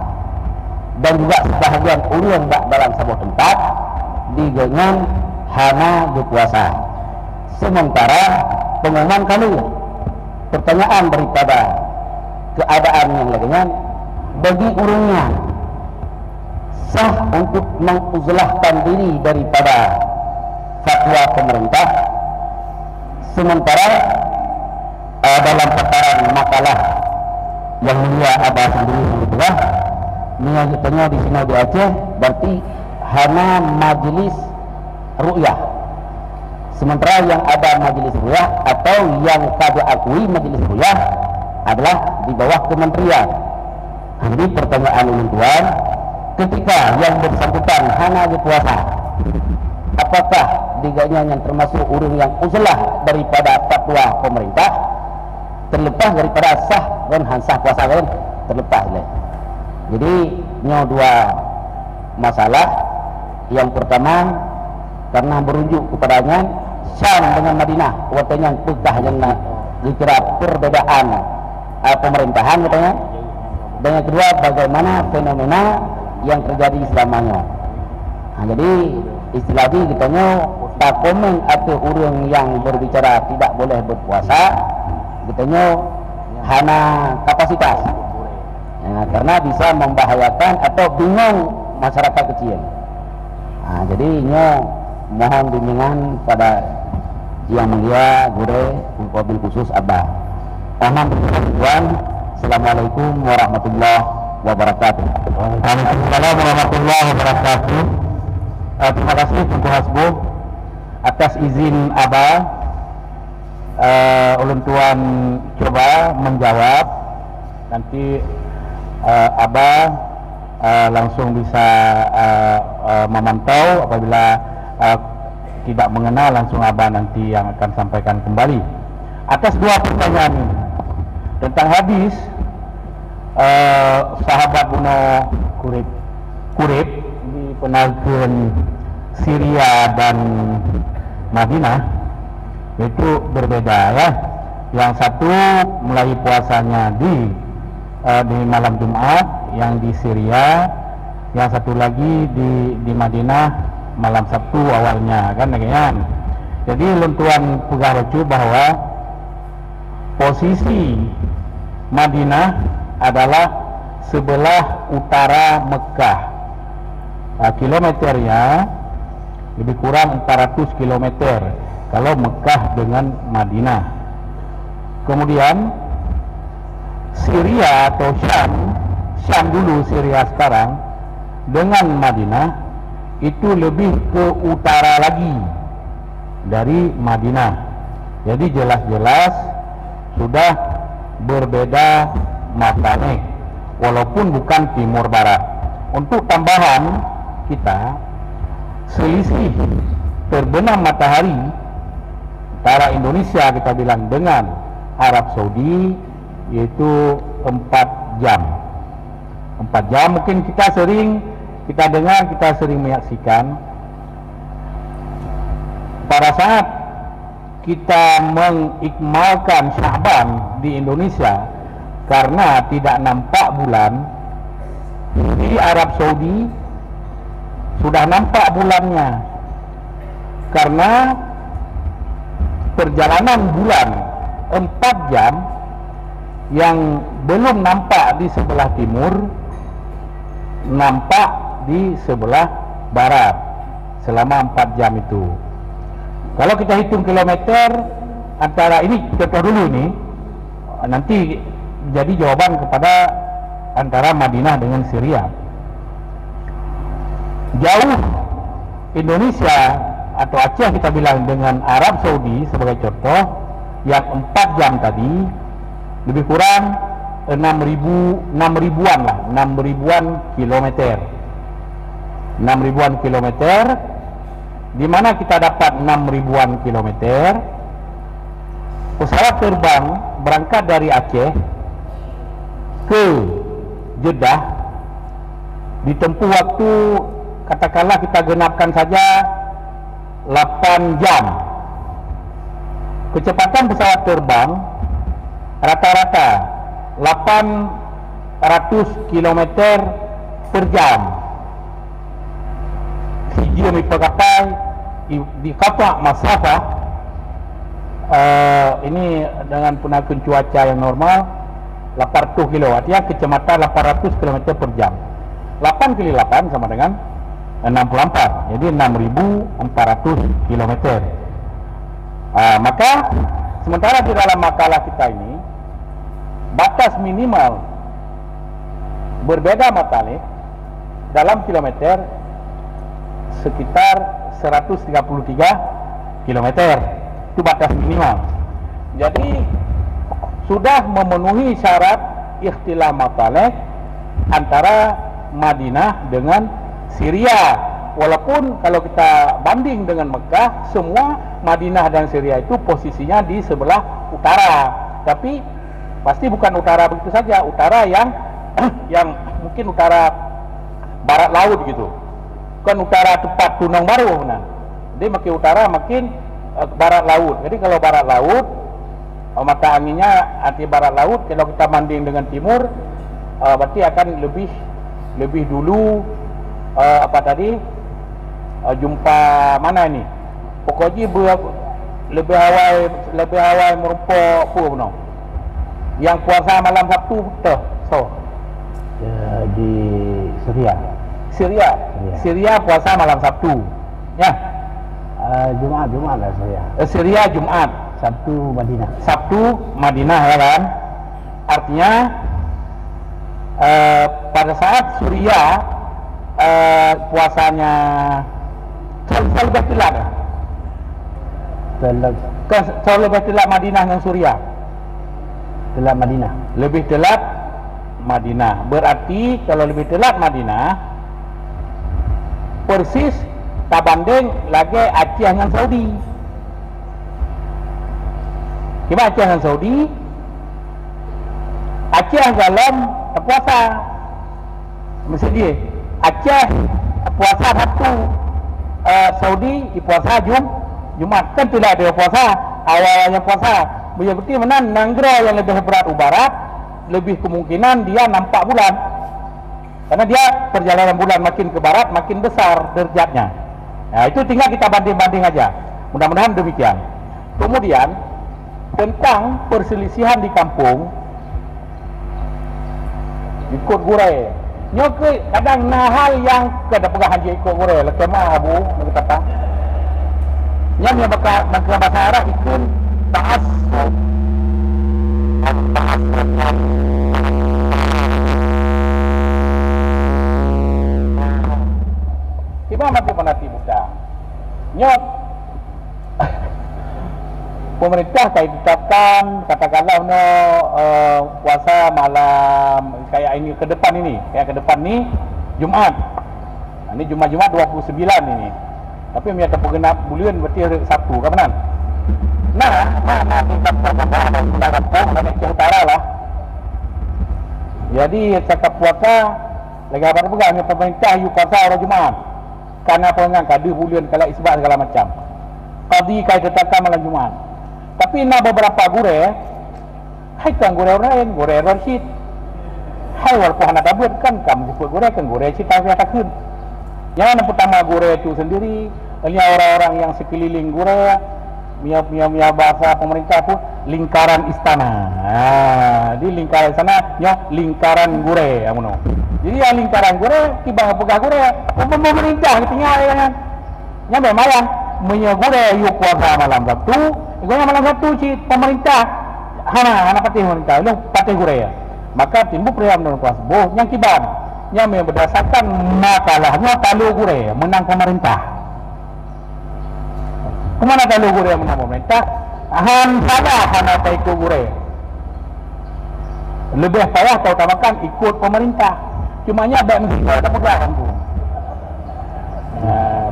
dan juga sebahagian ulun dalam sebuah tempat dengan hana puasa. Sementara pengumuman kali pertanyaan daripada keadaan yang lainnya bagi urungnya sah untuk menguzlahkan diri daripada fatwa pemerintah. Sementara dalam perkara makalah yang mulia ada sendiri itulah menyebutnya di sini di Aceh berarti hana majelis ru'yah. Sementara yang ada majelis ru'yah atau yang kami akui majelis ru'yah adalah di bawah kementerian. Jadi pertanyaan ini tuan, ketika yang bersangkutan hana berpuasa, apakah diganya yang termasuk orang yang uzlah daripada fatwa pemerintah, terlepas daripada sah dan hansah puasa kan terlepas lah. Jadi nyo dua masalah. Yang pertama karena berujuk kepadanya Syam dengan Madinah, katanya pegah yang dikira perbedaan pemerintahan katanya. Dan yang kedua bagaimana fenomena yang terjadi selamanya. Jadi istilah ini katanya tak komen atau orang yang berbicara tidak boleh berpuasa, katanya hana kapasitas. Karena bisa membahayakan atau bingung masyarakat kecil. Jadi mohon bimbingan pada yang mulia gure wabil khusus Abah. Assalamualaikum warahmatullahi wabarakatuh. Waalaikumsalam warahmatullahi wabarakatuh. Terima kasih Tuan Hasbuh atas izin Abah. Ulun Tuan coba menjawab. Nanti Abah langsung bisa memantau. Apabila tidak mengenal, langsung Abah nanti yang akan sampaikan kembali atas dua pertanyaan ini. Tentang hadis sahabat Buno Kurib di penalkian Syria dan Madinah itu berbeda ya. Yang satu mulai puasanya di malam Jumat, yang di Syria, yang satu lagi di Madinah malam Sabtu awalnya kan kan. Jadi lentuan pegarucu bahwa posisi Madinah adalah sebelah utara Mekah. Kilometernya lebih kurang 400 kilometer kalau Mekah dengan Madinah. Kemudian Syria atau Syam dulu, Syria sekarang dengan Madinah itu lebih ke utara lagi dari Madinah. Jadi jelas-jelas sudah berbeda maknanya, walaupun bukan timur barat. Untuk tambahan kita, selisih terbenam matahari antara Indonesia kita bilang dengan Arab Saudi yaitu 4 jam. 4 jam mungkin kita sering menyaksikan pada saat kita mengikmalkan Sya'ban di Indonesia karena tidak nampak bulan. Di Arab Saudi sudah nampak bulannya karena perjalanan bulan 4 jam yang belum nampak di sebelah timur nampak di sebelah barat selama 4 jam itu. Kalau kita hitung kilometer antara ini, contoh dulu ini, nanti jadi jawaban kepada antara Madinah dengan Syria. jauh Indonesia atau Aceh kita bilang dengan Arab Saudi sebagai contoh, yang 4 jam tadi lebih kurang 6.000-an kilometer. 6.000-an kilometer, di mana kita dapat 6.000-an kilometer. Pesawat terbang berangkat dari Aceh ke Jeddah ditempuh waktu, katakanlah kita genapkan saja 8 jam. Kecepatan pesawat terbang rata-rata 800 km per jam. Siji kapal di kapal masafah ini dengan penakan cuaca yang normal 800 kilo, artinya kecepatan 800 km per jam. 8 kali 8 sama dengan 64, jadi 6.400 km. Maka sementara di dalam makalah kita ini batas minimal berbeda matalik dalam kilometer sekitar 133 km. Itu batas minimal. Jadi sudah memenuhi syarat ikhtilaf matalik antara Madinah dengan Syria. Walaupun kalau kita banding dengan Mekah, semua Madinah dan Syria itu posisinya di sebelah utara. Tapi pasti bukan utara begitu saja, utara yang yang mungkin utara barat laut gitu. Bukan utara tepat Tunang Baru. Nah, dia makin utara makin barat laut. Jadi kalau barat laut, mata anginnya arti barat laut. Kalau kita banding dengan timur, berarti akan lebih dulu jumpa mana ini? Pokoknya lebih awal merumpuk apa yang puasa malam Sabtu betul. Di Syria puasa malam Sabtu. Ya. Jumat lah Syria. Syria Jumat, Sabtu Madinah ya kan? Artinya pada saat Syria puasanya lebih telat. Lebih telat Madinah dengan Syria. Lebih telat Madinah. Berarti kalau lebih telat Madinah, persis tak banding lagi Aceh dengan Saudi. Gimana Aceh dengan Saudi? Aceh dalam puasa mesti dia. Aceh puasa Sabtu, Saudi di puasa Jumat. Kan tidak ada puasa, awalnya puasa. Berarti mana Nanggro yang lebih berat ubarat, lebih kemungkinan dia nampak bulan. Karena dia perjalanan bulan makin ke barat makin besar derajatnya. Nah, itu tinggal kita banding-banding aja. Mudah-mudahan demikian. Kemudian tentang perselisihan di kampung ikut gurai. Nyoke kadang hal yang kada pegah haji ikut gurai. Lekemah abu nak kata. Yang bahasa Arab ikut ta'assub. Kita mati penati buka. Nyok pemerintah kayak ditetapkan katakanlah puasa malam kayak ini ke depan ini Jumat. Ini Jumat 29 ini. Tapi miata pengenap bulan berarti hari Sabtu kapan? Mana tingkat perkembangan dan kampung dan ke utara lah. Jadi cakap puasa lagi apa pegang pemerintah you puasa hari Jumat. Karena pengang kada bulan kalau isbat segala macam. Qadi kai tetapkan malam Jumat. Tapi beberapa gure hai kan gure orang Rashid. Hai walaupun anak tabut kan kamu disebut gure kan gure cita takun. Yang pertama gure itu sendiri, ini orang-orang yang sekeliling gure, mia bahasa pemerintah pun lingkaran istana. Di lingkaran sana lingkaran gure amuno. Jadi yang lingkaran gure tiba pegah gure pemerintah tinggal kan. Nyampe malam menyegure yuk puasa malam Sabtu. Iganya malam Sabtu si pemerintah hana patih pemerintah lu patih gure ya. Maka timbul perayaan puasa boh yang yang berdasarkan makalahnya Talu Gure menang pemerintah. Kemana Talu Gure menang pemerintah? Salah hana Taiko Gure. Lebih payah kau utamakan ikut pemerintah. Cumanya baik mesti kau ada pegang tu.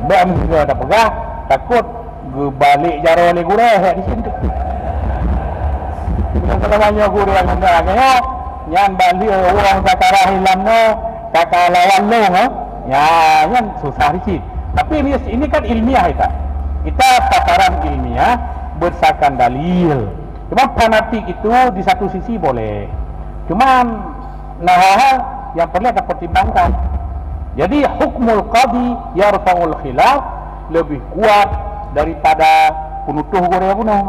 Baik mesti kau ada pegang, takut balik jaro oleh Gure di sini. Yang namanya Gure yang hendaknya yang balik orang sakarah hilamnya kakak lawan lo, ya kan susah dikit. Tapi ini kan ilmiah kita tataran ilmiah berdasarkan dalil. Cuma fanatik itu di satu sisi boleh. Cuman hal yang perlu kita pertimbangkan. Jadi hukmul qadi yarfa'ul khilaf lebih kuat daripada penutuh Gure bunuh.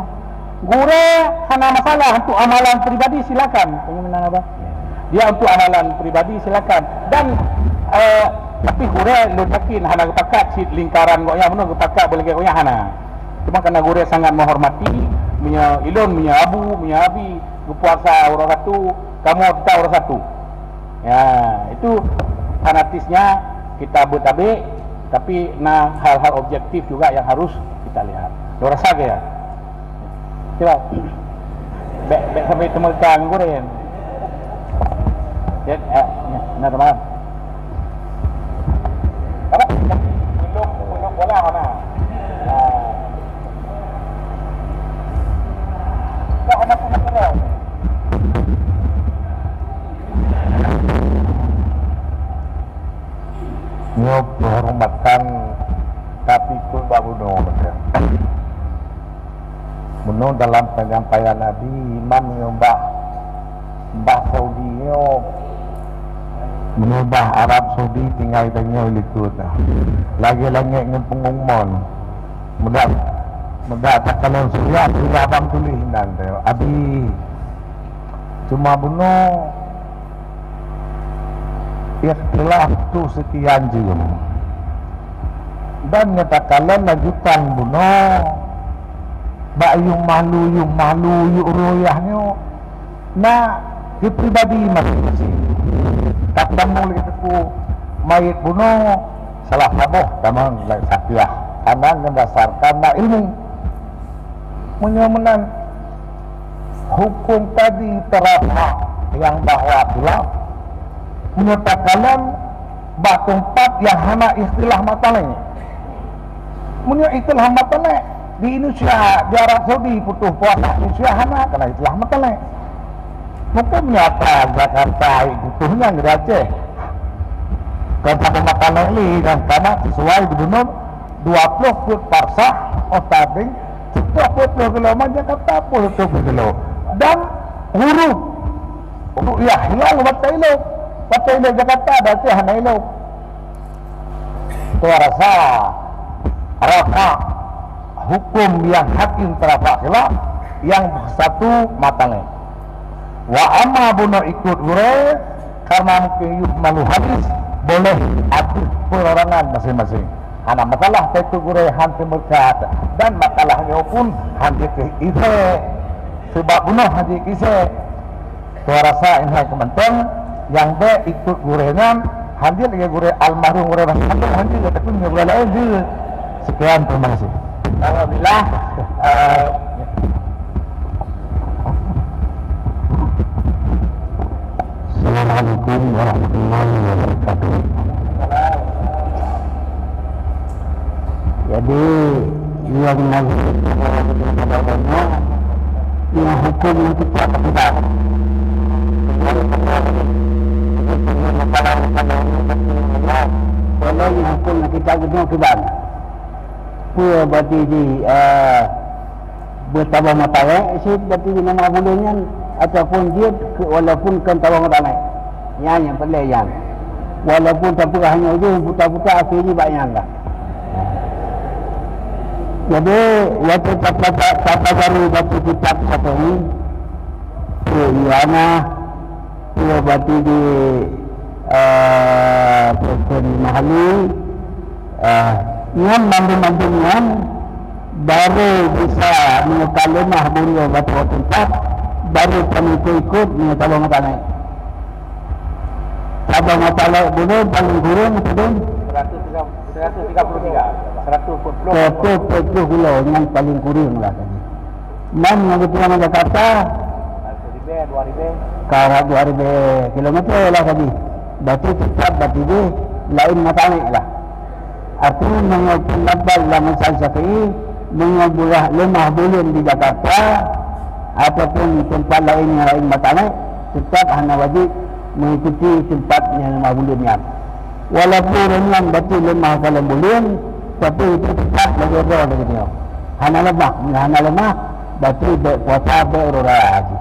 Gure hanya masalah untuk amalan pribadi silakan. Pengen apa? Dia untuk amalan pribadi silakan. Dan tapi Gure lu yakin hana kepakat si lingkaran gonya bunuh kepakat boleh gonya hana. Cuma karena Gure sangat menghormati punya ilun, punya abu, punya abi, puasa orang satu, kamu kita orang satu. Ya, itu fanatisnya kita bertabik, tapi hal-hal objektif juga yang harus kita lihat. Lo rasa ke ya? Coba. Baik sampai temukan Gure. Ya, nah teman. Apa? Belum bola mana? Nyok menghormatkan Kapikul Babuno Buno dalam penyampaian Nabi Imam nyobah Mbah Saudi nyok mengubah Arab Saudi tinggal tanya ikut lagi-lagi dengan pengumuman mudah tak kalau suria sudah abang tulis nanti abi cuma bunuh ikhtilaf tu sekian jam dan nyatakan lanjutan bunuh bak yung malu yung royahnya nah di pribadi masing-masing tak temu itu mayit bunuh salah saboh tamang sakiah karena berdasarkan ilmu menyamanan hukum tadi terapa yang bahwa khilaf menyatakan bak tempat yang hana istilah mataleng punya istilah mataleng di Indonesia di Arab Saudi putus puasa Indonesia hana kena istilah mataleng mungkin nyata Jakarta butuhnya di Aceh kata mataleng ini dan karena sesuai gubernur 20 foot parsah otabing 20 km Jakarta 20 km dan huruf ya hilang Batailah Jakarta berarti hana ilok itu rasa hukum yang hakim terapa khilaf yang satu matangnya wa amma bunuh ikut Gure karena mungkin malu hadis boleh atur perorangan masing-masing hana masalah itu Gure hanti berkat dan masalahnya pun hanti ke ise sebab bunuh hanti ke ise itu rasa ini kementerian yang be ikut Gurengan hanti lagi Gure almarhum Gure hanti tapi Gure lain dia sekian terima kasih. Alhamdulillah. Assalamualaikum warahmatullahi wabarakatuh. Jadi yang yang hukum yang kita tidak kalau yang hukum yang kita tidak pua berarti di bertabah matawai isi berarti di nama bulannya ataupun dia walaupun kan tabah matawai yang pelai yang walaupun tapi hanya itu buta-buta akhirnya banyak lah jadi waktu tata baru waktu kitab satu ini Iwana pua berarti di Presiden Mahali yang mandu-mandunya baru bisa mengekalimah beliau batu tempat baru kami ikut mengetahui mengenai pada masalah dulu paling kurang itu 130 kilo yang paling kurang lah tadi. Man yang itu yang Jakarta 2,000 kilometer lah tadi. Berarti tetap berarti dia lain matalik lah. Artinya mengenai pendapat dalam masalah Syafi'i mengenai lemah bulan di Jakarta ataupun tempat lain yang lain matalik tetap hanya wajib mengikuti tempat yang lemah bulannya. Walaupun renang berarti lemah kalau bulan, tapi itu tetap lagi roh lagi dia. Hanya lemah berarti puasa berurah haji.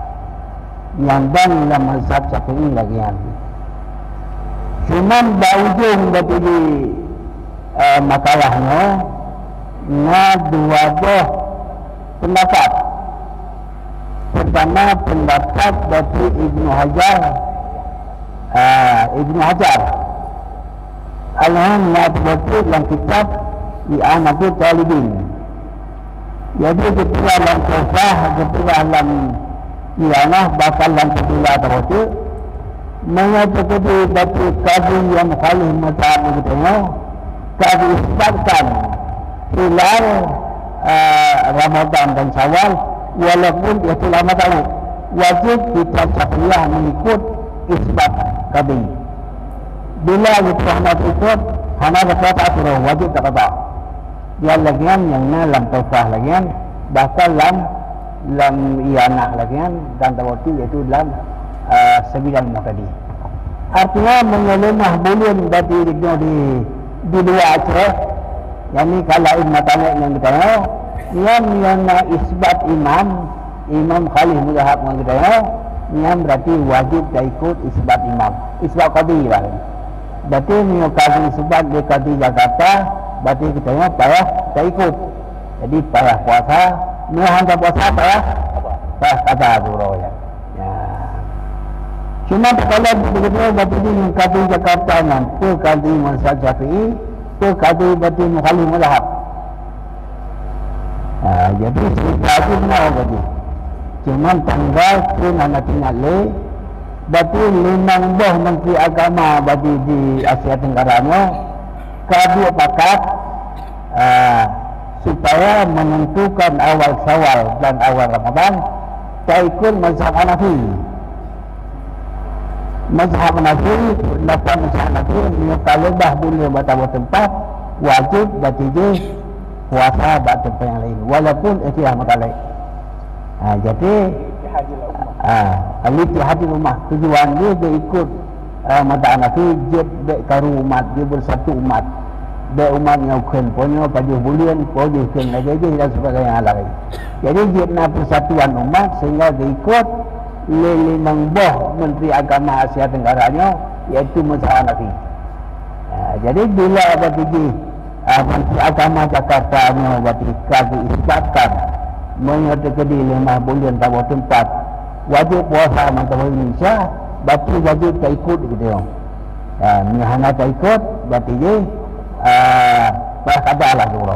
Yang dan dalam mazhab Syafi'i lagi haji. Cuman berujung berarti di makalahnya dua buah pendapat. Pertama pendapat dari Ibnu Hajar Al-Hamad berkut dalam kitab I'anatul Talibin. Jadi ketika dalam kisah, ketika dalam I'anah bakal dalam ketika terhutut mengatakan dari kaji yang khalif mazhab begitunya kaji isbatkan hilal Ramadan dan Syawal walaupun itu lama tahu wajib kita Syafi'iyah mengikut isbat kaji. Bila itu hendak ikut hanya berkata suruh wajib tak apa. Dia lagian yang dalam taufah lagian bahkan dalam I'anah lagian dan tawati iaitu dalam 9 tadi. Artinya mengelemah bulan berarti di dua Aceh. Yang ni kalau Ibn Tanik yang kita tahu, yang isbat imam khalif mazhab yang kita tahu, yang berarti wajib tak ikut isbat imam, isbat qadi lah. Berarti ni qadi isbat di qadi Jakarta, berarti kita tahu payah tak ikut. Jadi payah puasa, ni hanya puasa payah kata zuhur ya. Cuma kalau begitu berarti ni qadi Jakarta nanti qadi mazhab Syafi'i tu qadi berarti mukhalif mazhab. Jadi cerita itu benar berarti. Cuma tanggal tu nak tinggal le berarti 5 buah menteri agama berarti di Asia Tenggara ni qadi pakat supaya menentukan awal Syawal dan awal Ramadan tak ikut mazhab Hanafi. Mazhab Hanafi, pendapat mazhab Hanafi, kalau dah boleh batal tempat, wajib berarti dia puasa batal tempat yang lain. Walaupun itu yang makalai. Jadi, al-ittihadil ummah, tujuan dia ikut mazhab Hanafi, dia karu umat, dia bersatu umat. Dia umat yang ukun punya, pajuh bulan, pajuh ukun lagi, dan sebagainya lain. Jadi, dia nak persatuan umat sehingga dia ikut 5 buah menteri agama Asia Tenggaranya iaitu mazhab Hanafi. Jadi bila ada tinggi menteri agama Jakarta ni berarti kaji isbatkan menyatakan 5 bulan tanpa tempat wajib puasa menteri Indonesia berarti wajib tak ikut gitu. Hanya tak ikut berarti dia kadalah dulu.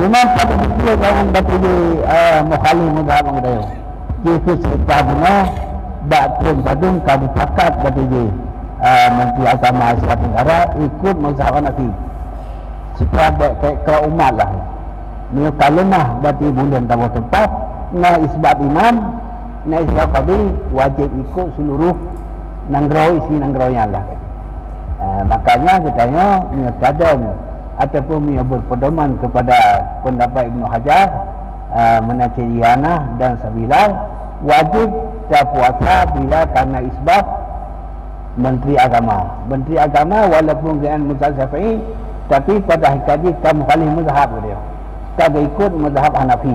Cuma pada betul orang berarti mukhalif mazhab gitu. Itu cerita benar Batrun Badung kami pakat berarti Menteri Agama Asia Tenggara ikut mazhab Hanafi supaya ke umat lah ni kalemah berarti bulan tanpa tempat na isbat imam na isbat qadi wajib ikut seluruh isi nanggrohnya lah. Makanya katanya ni kadang ataupun ni berpedoman kepada pendapat Ibnu Hajar menacir I'anah dan Sabilal wajib tak puasa bila karena isbat menteri agama walaupun dengan mazhab Syafi'i tapi pada hakikatnya kamu kali mazhab dia tak ikut mazhab Hanafi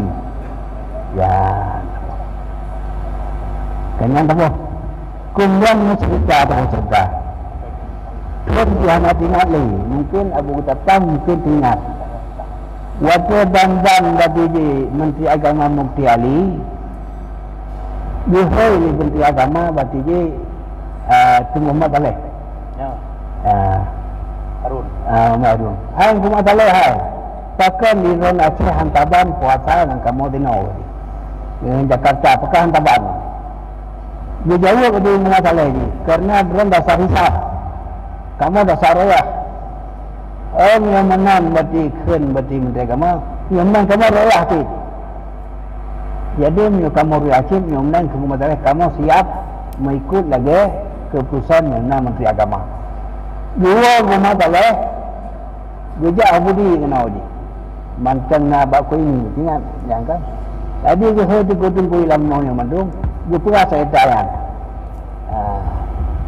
ya kenyang tak apa kemudian cerita terus dia ingat lagi mungkin Abu Qutbah mungkin ingat waktu dan bagi Menteri Agama Mufti Ali Yuhai ni Menteri Agama berarti dia Tunggu Muhammad Saleh Harun Tunggu Muhammad Saleh pakai di Ron Aceh hantaban puasa dan kamu di Jakarta pakai hantaban Dia jawab dia masalah ini karena dia dasar hisab. Kamu dasar royah. Orang yang menang berarti khen berarti menteri kamu. Yang menang kamu royah tu. Jadi kamu royah cip, yang menang kamu masalah kamu siap mengikut lagi keputusan yang menang menteri agama. Dua masalah. Gejak abudi kena uji. Mantan nak buat ini, ingat yang kan? Jadi saya tunggu ilmu yang mandung. Dia pula saya tanya.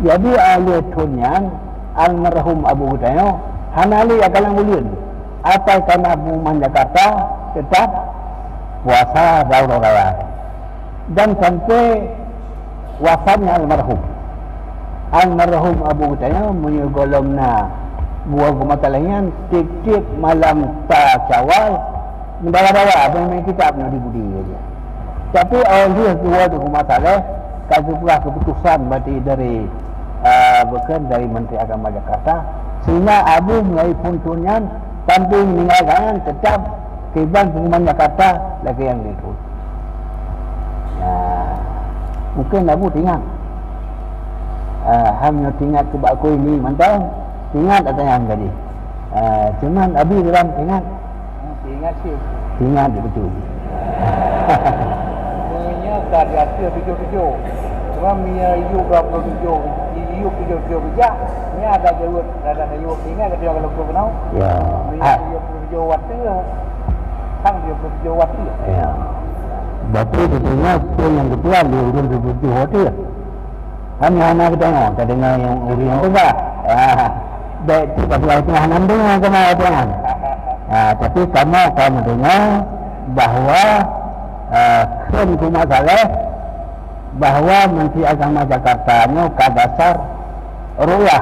Jadi ahli tunyan almarhum Abu Hutayo hanali akalang ulun. Apa karena Abu Jakarta tetap puasa Daurah Raya. Dan sampai wafatnya almarhum Abu Hutayo menyegolongna buah kematalangan tiap-tiap malam tak Syawal membawa-bawa apa yang kitab nak dibudi saja. Tapi dia dua tu masalah kalau pula keputusan berarti dari bukan dari Menteri Agama Jakarta sehingga Abu mulai puntunyan tanpa meninggalkan tetap keban pengumuman Jakarta lagi yang itu. Mungkin Abu tinggal hanya tinggal sebab aku ini mantap. Ingat atau yang tadi? Cuman Abi dalam ingat. Ingat sih. Ingat betul. Punya tak ada video. Cuma Mia iu berapa video, iu video bijak. Ni ada jawab ingat dia kalau kau kenal. Ya. Video waktu, sang video waktu. Ya. Bapa betulnya pun yang ketua dia urus video waktu. Kami anak kita tengok, kita dengar yang urus tu tak. Baik tu pasal itu hanya dengar kena tuan. Tapi kamu dengar bahawa kan itu masalah bahawa Menteri Agama Jakarta ni kadasar royah.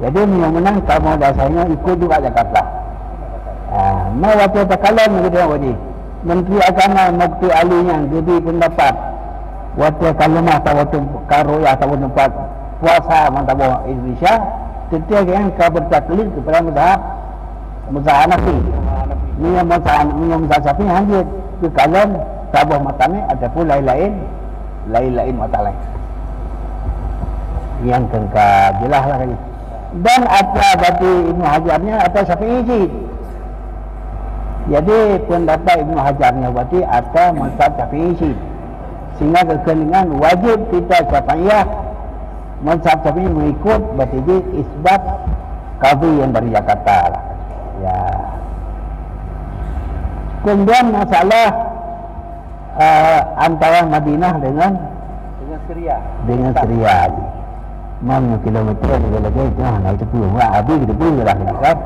Jadi yang menang kamu dasarnya ikut juga Jakarta. Mau waktu tekalan kita wajib. Menteri Agama Mukti Ali yang jadi pendapat waktu kalau masa waktu karoyah atau tempat puasa mantap Indonesia. Setiap yang kau bertaklid kepada mazhab Hanafi. Ni yang mazhab Syafi'i hanya ke kalam tabah matane ataupun lain-lain mata lain. Yang kengka jelas lah kali. Dan apa berarti Ibnu Hajarnya atau Syafi'i sih. Jadi pendapat Ibnu Hajarnya berarti atau mazhab Syafi'i sih. Sehingga kekeningan wajib kita Syafi'iyah mazhab Syafi'i mengikut berarti isbat qadhi yang dari Jakarta lah. Ya. Kemudian masalah antara Madinah dengan Syria. Dengan Syria. Mana kilometer ni lagi itu nak itu puluh. Habis kita puluh lah kan.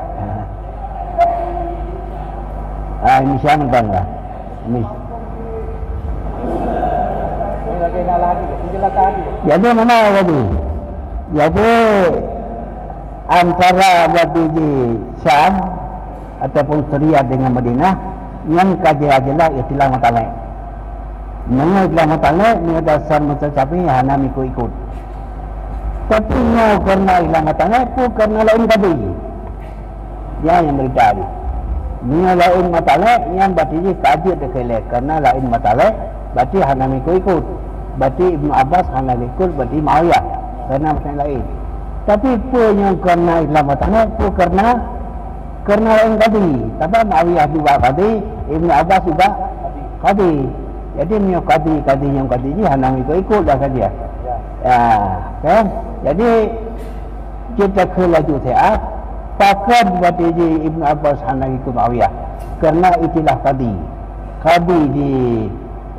Ini siapa bangga? Ini lagi nak lagi, jelas tadi. Jadi mana tadi? Jadi antara berarti di Syam ataupun Syria dengan Madinah yang kajian-kajian istilah matalai. Mengenai istilah matalai ni dasar macam Syafi'i hanya ikut. Tapi karena istilah matalai pun karena lain tadi. Dia yang berita ni. Ni lain matalai yang berarti kajian dekelek karena lain matalai berarti hanya ikut. Berarti Ibnu Abbas hanya ikut berarti Muawiyah karena macam lain. Tapi pun yang karena Islam tanah pun karena lain tadi. Tapi Muawiyah juga tadi, Ibnu Abbas juga tadi. Jadi ni kadi yang kadi ni hanya ikut dah saja. Ya, kan? Jadi kita kelaju saya takkan berarti Ibnu Abbas hanya ikut Muawiyah karena itulah kadi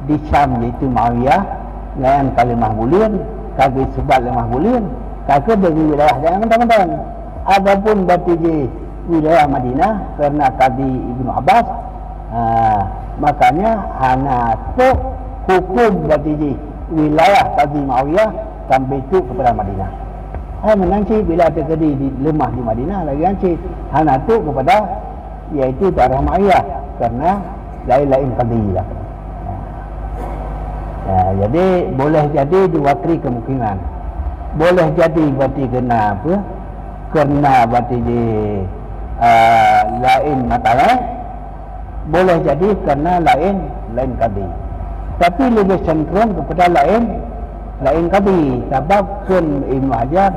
di Syam itu Muawiyah. Lain kalimah bulian, kaki sebab lemah bulian, kaki dari wilayah jangan teman-teman. Adapun berarti di wilayah Madinah karena kadi Ibnu Abbas, makanya hanya tu hukum berarti di wilayah kadi Muawiyah sampai itu kepada Madinah. Menanci bila terjadi di lemah di Madinah lagi nanci hanya tu kepada iaitu darah Muawiyah karena lain-lain kadi lah. Jadi boleh jadi diwakili kemungkinan. Boleh jadi berarti kena apa? Kena berarti di lain masalah. Boleh jadi kena lain kadi. Tapi lebih cenderung kepada lain lain qadi sebab kun Ibnu Hajar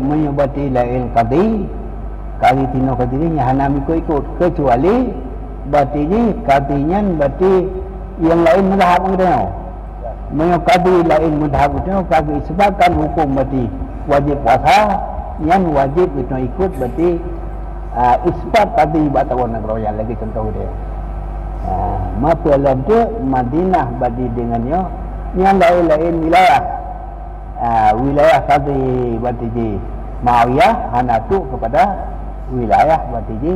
menyebati lain qadi kali tino qadi ni hana ikut kecuali berarti ni qadinya berarti yang lain mazhab ngene qadi lain mazhab itu qadi sebabkan hukum berarti wajib puasa yang wajib itu ikut berarti isbat qadi batawan negara yang lagi contoh dia maka tu Madinah berarti dengannya yang lain-lain wilayah wilayah qadi berarti di Muawiyah hanatu kepada wilayah berarti di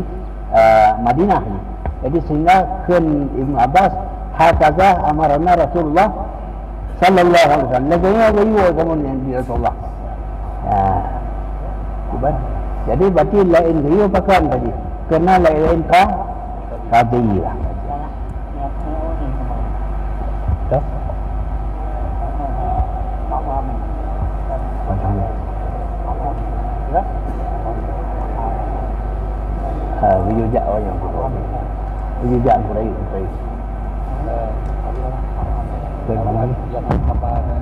Madinah ni. Jadi sehingga kun Ibnu Abbas hakaza amarna Rasulullah sallallahu alaihi wasallam laganya gayu kemudian di Rasulullah jadi berarti lain gayu pakan tadi kena lain qadi lah dah video jak orang video jak kurai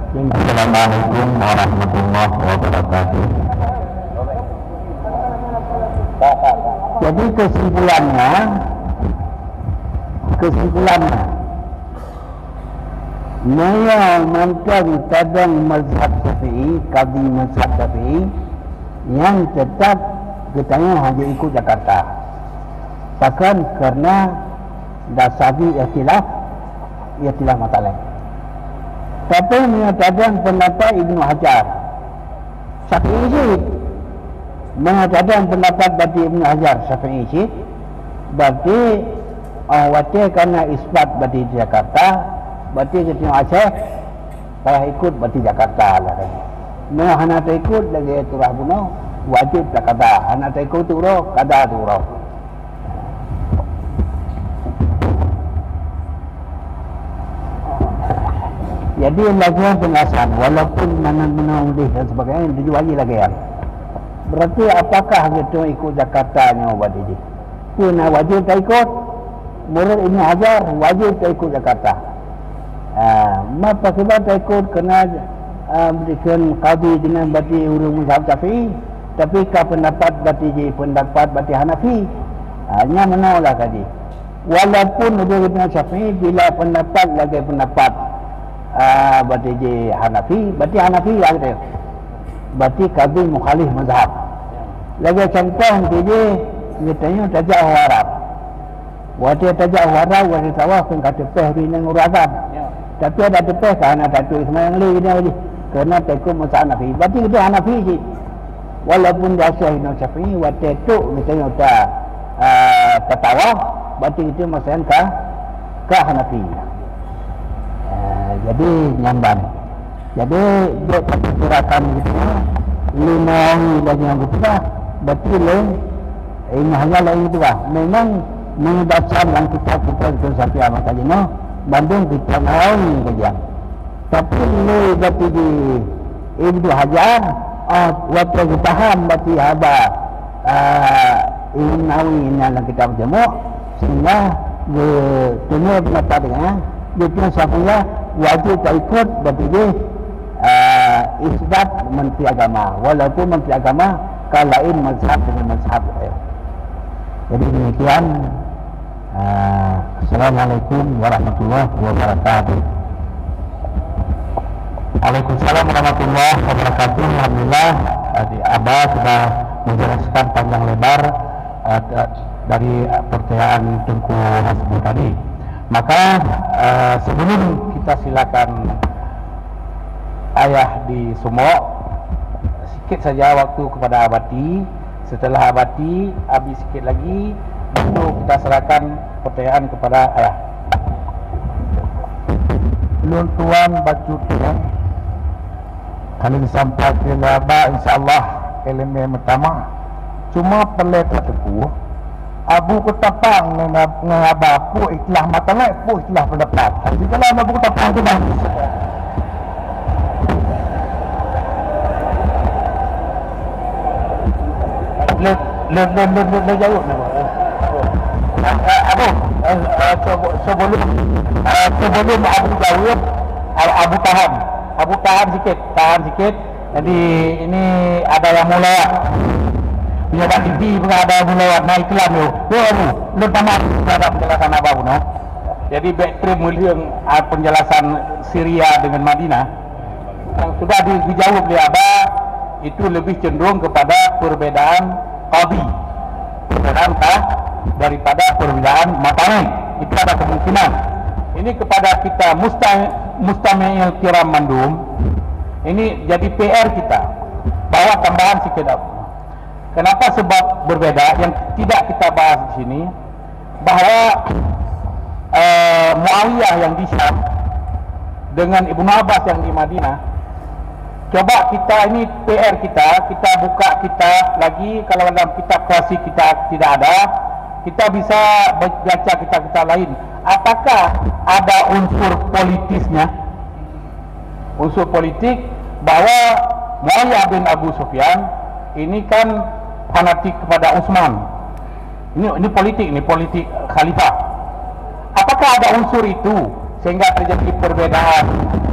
Assalamualaikum warahmatullahi wabarakatuh. Jadi kesimpulannya Naya mencari tadang mazhab Syafi'i, qadi mazhab Syafi'i yang tetap katanya hanya ikut Jakarta. Bahkan karena dasari ikhtilaf mata lain. Tapi mengatakan pendapat Ibnu Hajar Syafi'i sih mengatakan pendapat berarti Ibnu Hajar Syafi'i sih berarti waktu karena isbat berarti di Jakarta berarti kita Aceh saya ikut berarti Jakarta lah lagi hana tak ikut lagi turah bunuh wajib Jakarta hana tak ikut turah kada turah. Jadi lagian pengasahan walaupun mana-mana udih dan sebagainya dijual lagi ya. Berarti apakah kita ikut Jakarta ni buat ini? Kena wajib tak ikut. Menurut Ibnu Hajar wajib tak ikut Jakarta. Maka sebab tak ikut kena berikan qadi dengan berarti urung mazhab Syafi'i, tapi ka pendapat berarti pendapat berarti Hanafi. Hanya menolak tadi. Walaupun urung Syafi'i bila pendapat lagi pendapat berarti je Hanafi, berarti Hanafi lah kita. Berarti qadi mukhalif mazhab. Lagi contoh dia tanya tajak orang Arab. Waktu tajak orang Arab, waktu sawah pun kata peh binang orang Arab. Tapi ada tepeh kan ada tu semayang li dia lagi. Kerana tekuk mazhab Hanafi. Berarti kita Hanafi je. Walaupun dia Ibnu Syafi'i waktu tu misalnya ketawa, berarti kita masalah ke Hanafi. Jadi nyamban. Jadi dia perkirakan gitu. Lima lagi yang kita berarti lain ini hanya lain itu lah. Memang membaca yang kita itu sampai amat aja no. Bandung kita tahu kajian. Tapi ini berarti di Ibnu Hajar waktu kita paham berarti ada ini yang kita berjemuk sehingga semua pendapat dengan dia punya siapa wajib tak ikut berarti dia isbat Menteri Agama walaupun Menteri Agama kalau lain mazhab dengan mazhab jadi demikian. Assalamualaikum warahmatullahi wabarakatuh. Waalaikumsalam warahmatullahi wabarakatuh. Alhamdulillah Abah sudah menjelaskan panjang lebar dari percayaan Tengku Hasbi tadi. Maka sebelum kita silakan ayah di Sumok, sikit saja waktu kepada Abati. Setelah Abati habis sikit lagi, baru kita serahkan pertanyaan kepada ayah. Belum tuan bacutnya kalau disampaikan Abah, insyaAllah elemen pertama cuma peleta teku Abu ketapang dengan Abah pu ikhlas matalah pu ikhlas pendapat. Jadi kalau Abu ketapang tu dah le jauh nama. Abu sebelum Abu Dawud Abu Taham Abu tahan sikit. Jadi ini ada yang mulai pejabat TV pun ada yang mulai naik iklan tu. Abu, lu tamat terhadap penjelasan apa Abu no? Jadi backtrack mulia penjelasan Syria dengan Madinah yang sudah dijawab oleh Abah itu lebih cenderung kepada perbedaan qadhi, perbedaan daripada perbedaan matani. Itu ada kemungkinan. Ini kepada kita mustami'il kiram mandum. Ini jadi PR kita. Bawa tambahan sikit Abu. Kenapa sebab berbeda yang tidak kita bahas di sini, bahwa Muawiyah yang di Syam dengan Ibnu Abbas yang di Madinah, coba kita ini PR kita buka kitab lagi. Kalau dalam kitab klasik kita tidak ada, kita bisa baca kitab-kitab lain. Apakah ada unsur politisnya, unsur politik, bahwa Muawiyah bin Abu Sufyan ini kan fanatik kepada Utsman. Ini politik khalifah. Apakah ada unsur itu sehingga terjadi perbedaan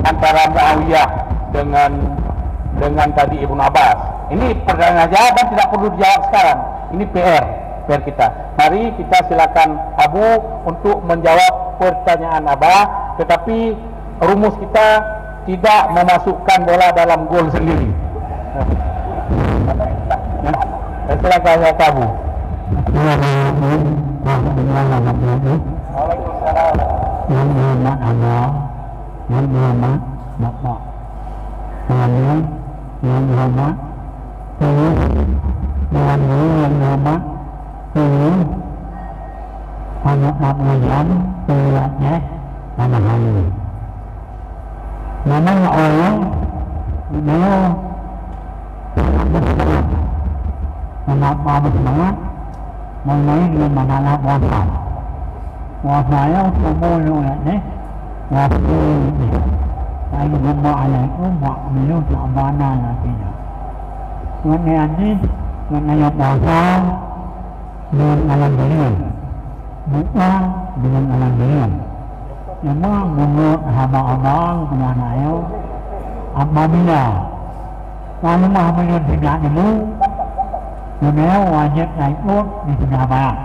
antara Muawiyah dengan tadi Ibnu Abbas? Ini pertanyaan aja dan tidak perlu dijawab sekarang. Ini PR kita. Mari kita silakan Abu untuk menjawab pertanyaan Abah, tetapi rumus kita tidak memasukkan bola dalam gol sendiri. Silakan Abu. Waalaikumsalam. Yang hormat Allah, yang hormat Bapak, yang hormat Tuhan, yang hormat Tuhan, anak yang tuanya mana hari. Mana orang dia bersemangat, kenapa bersemangat? Mengenai dengan mana puasa. Puasanya semua orang ni, puasa ni. Saya berdoa alaikum wa'amilu ta'bana lakinya. Mengenai ni, mengenai puasa dengan alhamdulillah, buka dengan alhamdulillah. Semua menurut hamba Allah kemana ayo, apabila kalau apabila tidak dulu, beliau wajib ikut di sebelah barat.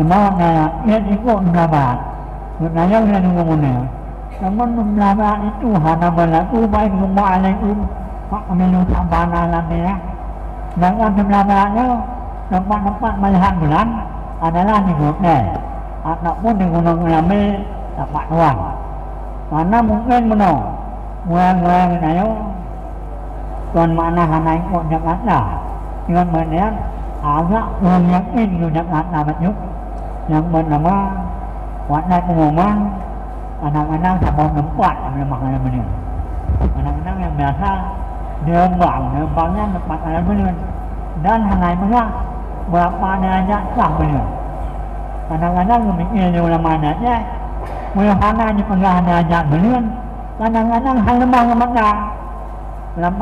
Semua nak ikut sebelah barat. Sebenarnya kita tunggu mana. Namun sebelah barat itu hanya berlaku baik rumah alaikum wa'amilu ta'bana lakinya. Sedangkan sebelah baratnya tempat-tempat melihat bulan adalah di Gudel ataupun di Gunung Ramil tempat luar. Mana mungkin benar muang-muang ayo tuan mana hana ikut Jakarta dengan benar agak belum yakin di Jakarta betul yang bernama warna pengumuman kadang-kadang sama tempat yang makan benar, kadang-kadang yang biasa diembangnya tempat ada benar dan hana benar berapa derajat sah benar. Kadang-kadang memikir di ulama adatnya mulai hana di penggah derajat benar, kadang-kadang hal lemah lemah dalam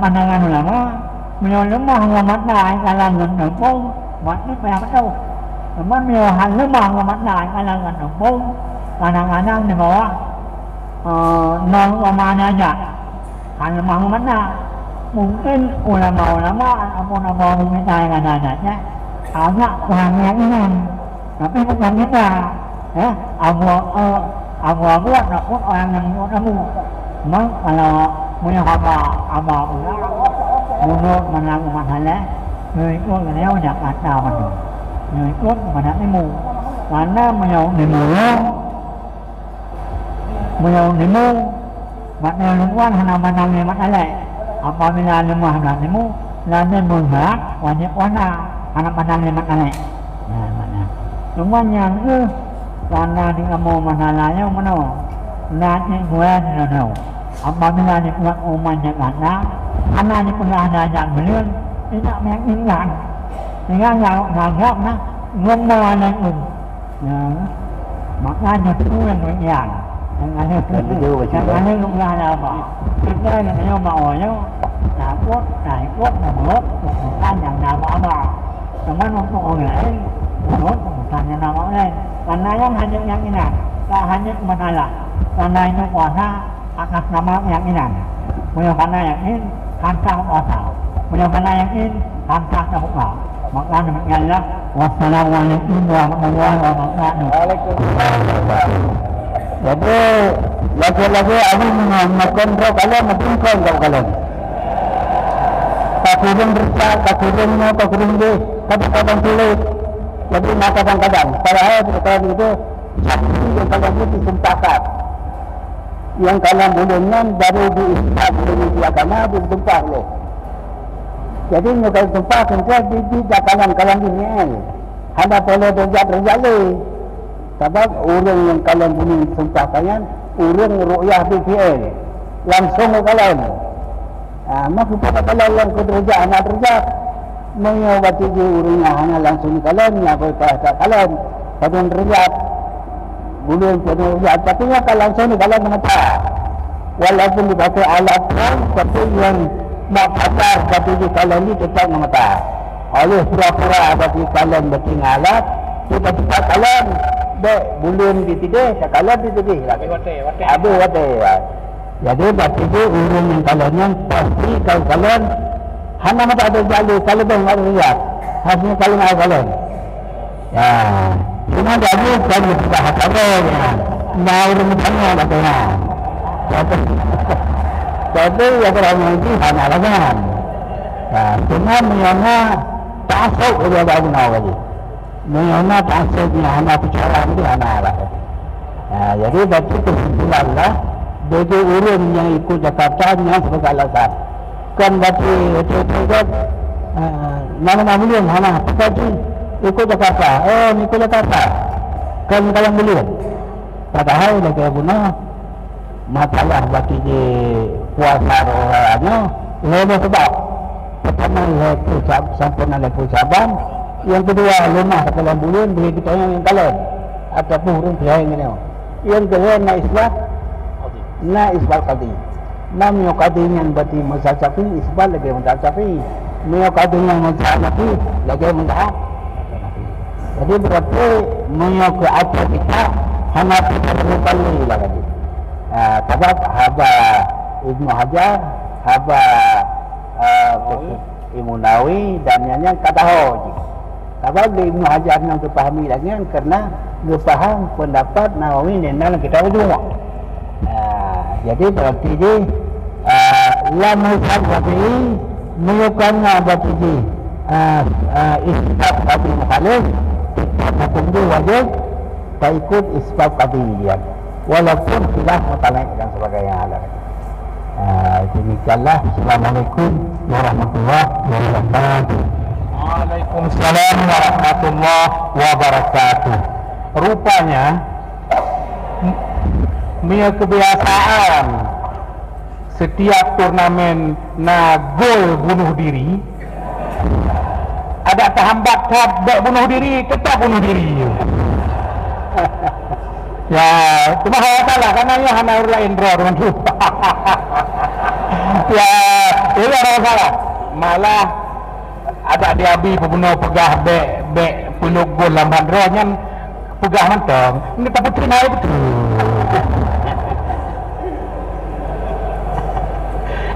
pandangan ulama mulai lemah lemah kalangan tempung waktu payah betul. Namun mulai hal lemah lemah kalangan tempung kadang-kadang di bawah nol ulama adat hal lemah lemah. Mungkin ulama-ulama ataupun orang minta yang adatnya agak kurang yakinan, tapi bukan kita. Abu ataupun orang yang ikut Abu. Memang kalau punya hamba pula, menurut menang masalah, ikut beliau Jakarta betul. Ikut kepada ilmu. Karena beliau ilmu, maknanya luar hanya menang masalah. Apabila lemah dan ilmu, lalu berat wajib warna anak pandang lemak kali. Nah, mana? Cuma yang tu warna di kamu masalahnya mana? Nanti gua tidak tahu. Apabila di kuat umatnya kata, anak di pernah ada beliau tidak mengingat. Sehingga kalau agak nak ngomong lagi. Ya, makanya tu yang berian. Yang ada lupa apa. Kita yang maunya takut, menurut bukan yang nama apa. Teman untuk orang lain, menurut bukan yang nama lain. Karena yang hanya yang ini, tak hanya masalah. Karena itu kuasa atas nama yang ini. Menyokana yang ini kantang wasal. Menyokana yang ini kantang terbuka. Maka demikianlah. Wassalamualaikum warahmatullahi wabarakatuh. Waalaikumsalam. Jadi lagi-lagi aku mengontrol kalian, mengontrol kalian. Kakurung bercak, kakurung dia, kadang-kadang sulit. Jadi kadang-kadang, padahal sekarang itu satu yang kalian itu disumpahkan. Yang kalian bolehnya baru diispat, boleh di agama, disumpah loh. Jadi kalau sumpah, tidak kalian ini. Hanya boleh berjaya. Sebab orang yang kalian boleh sumpah kalian, orang ru'yah BPL. Langsung kalian. Maka pada kalian yang kerja, anak kerja, mengobati orangnya hanya langsung kalian, yang kalian, pada kerja, boleh kerja, tapi kalau langsung kalian kenapa? Walaupun dipakai alat kan, tapi yang nak pakai, tapi kalian ini tetap mengapa? Oleh pura-pura, tapi kalian berting alat, tiba-tiba kalian, boleh ditidik, kalian ditidik. Abu wate. Jadi berarti urung yang kalian pasti kalau kalian hanya mata ada jalur kalau dah ada lihat hasilnya kalian ada kalian. Ya, cuma jadi kalau sudah kalian ya, urung macamnya ada kalian. Jadi ya kalau nanti hanya kalian. Ya, cuma menyana tasuk dia ada guna lagi. Menyana tasuknya hanya bicara itu hanya lah. Ya, jadi berarti kesimpulanlah. Jadi urun yang ikut Jakarta yang sebagai alasan. Kan berarti itu nama beliau hana tetapi ikut Jakarta. Ikut Jakarta. Kan kalian beliau. Padahal lagi guna masalah berarti di puasa orangnya lebih sebab. Pertama lepas sempurna lepas saban. Yang kedua lemah kalian beliau beri kita yang kalian ataupun urun yang ini. Yang kedua na Islam. Na isbal qadi. Na miyo qadi yang berarti mazhab Syafi'i, isbal lagi mazhab Syafi'i. Miyo qadi yang mazhab Hanafi lagi mazhab Hanafi. Jadi berarti miyo ke atas kita Hanafi terlalu lagi. Sebab haba Ibnu Hajar, haba Imam Nawawi dan yang kataho. Sebab Ibnu Hajar yang terpahami lagi karena dia faham pendapat Nawawi dan kita ujung. Jadi berarti ini la mazhab Syafi'i menyukannya berarti ini isbab qadi mukhalif hukum dia wajib tak ikut isbab qadi dia walaupun khilaf mutalaq dan sebagainya ada. Demikianlah. Assalamualaikum warahmatullahi wabarakatuh. Waalaikumsalam warahmatullahi wabarakatuh. Rupanya punya kebiasaan setiap turnamen na gol bunuh diri ada terhambat tak bunuh diri tetap bunuh diri. Ya cuma salah karena ya hanya lain draw dengan tu. Ya itu ada salah malah ada diabi pembunuh pegah be penuh gol lambat drawnya pegah mantong ini tak putri naik betul.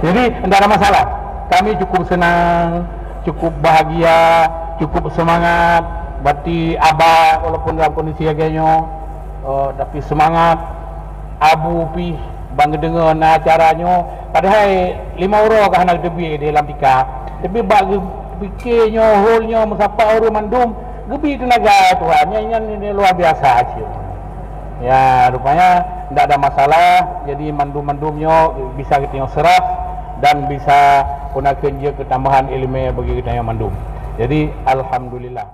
Jadi tidak ada masalah. Kami cukup senang, cukup bahagia, cukup semangat. Berarti abah walaupun dalam kondisi agaknya, tapi semangat. Abu pi bangga dengan acaranya. Padahal 5 orang kan nak debi di dalam tika. Tapi bagi fikirnya, holnya, mesapa orang mandum, gebi tenaga Tuhan. Ini luar biasa aja. Ya rupanya tidak ada masalah. Jadi mandum-mandumnya bisa kita serap. Dan bisa gunakan je ketambahan ilmu bagi kita yang mandum. Jadi alhamdulillah.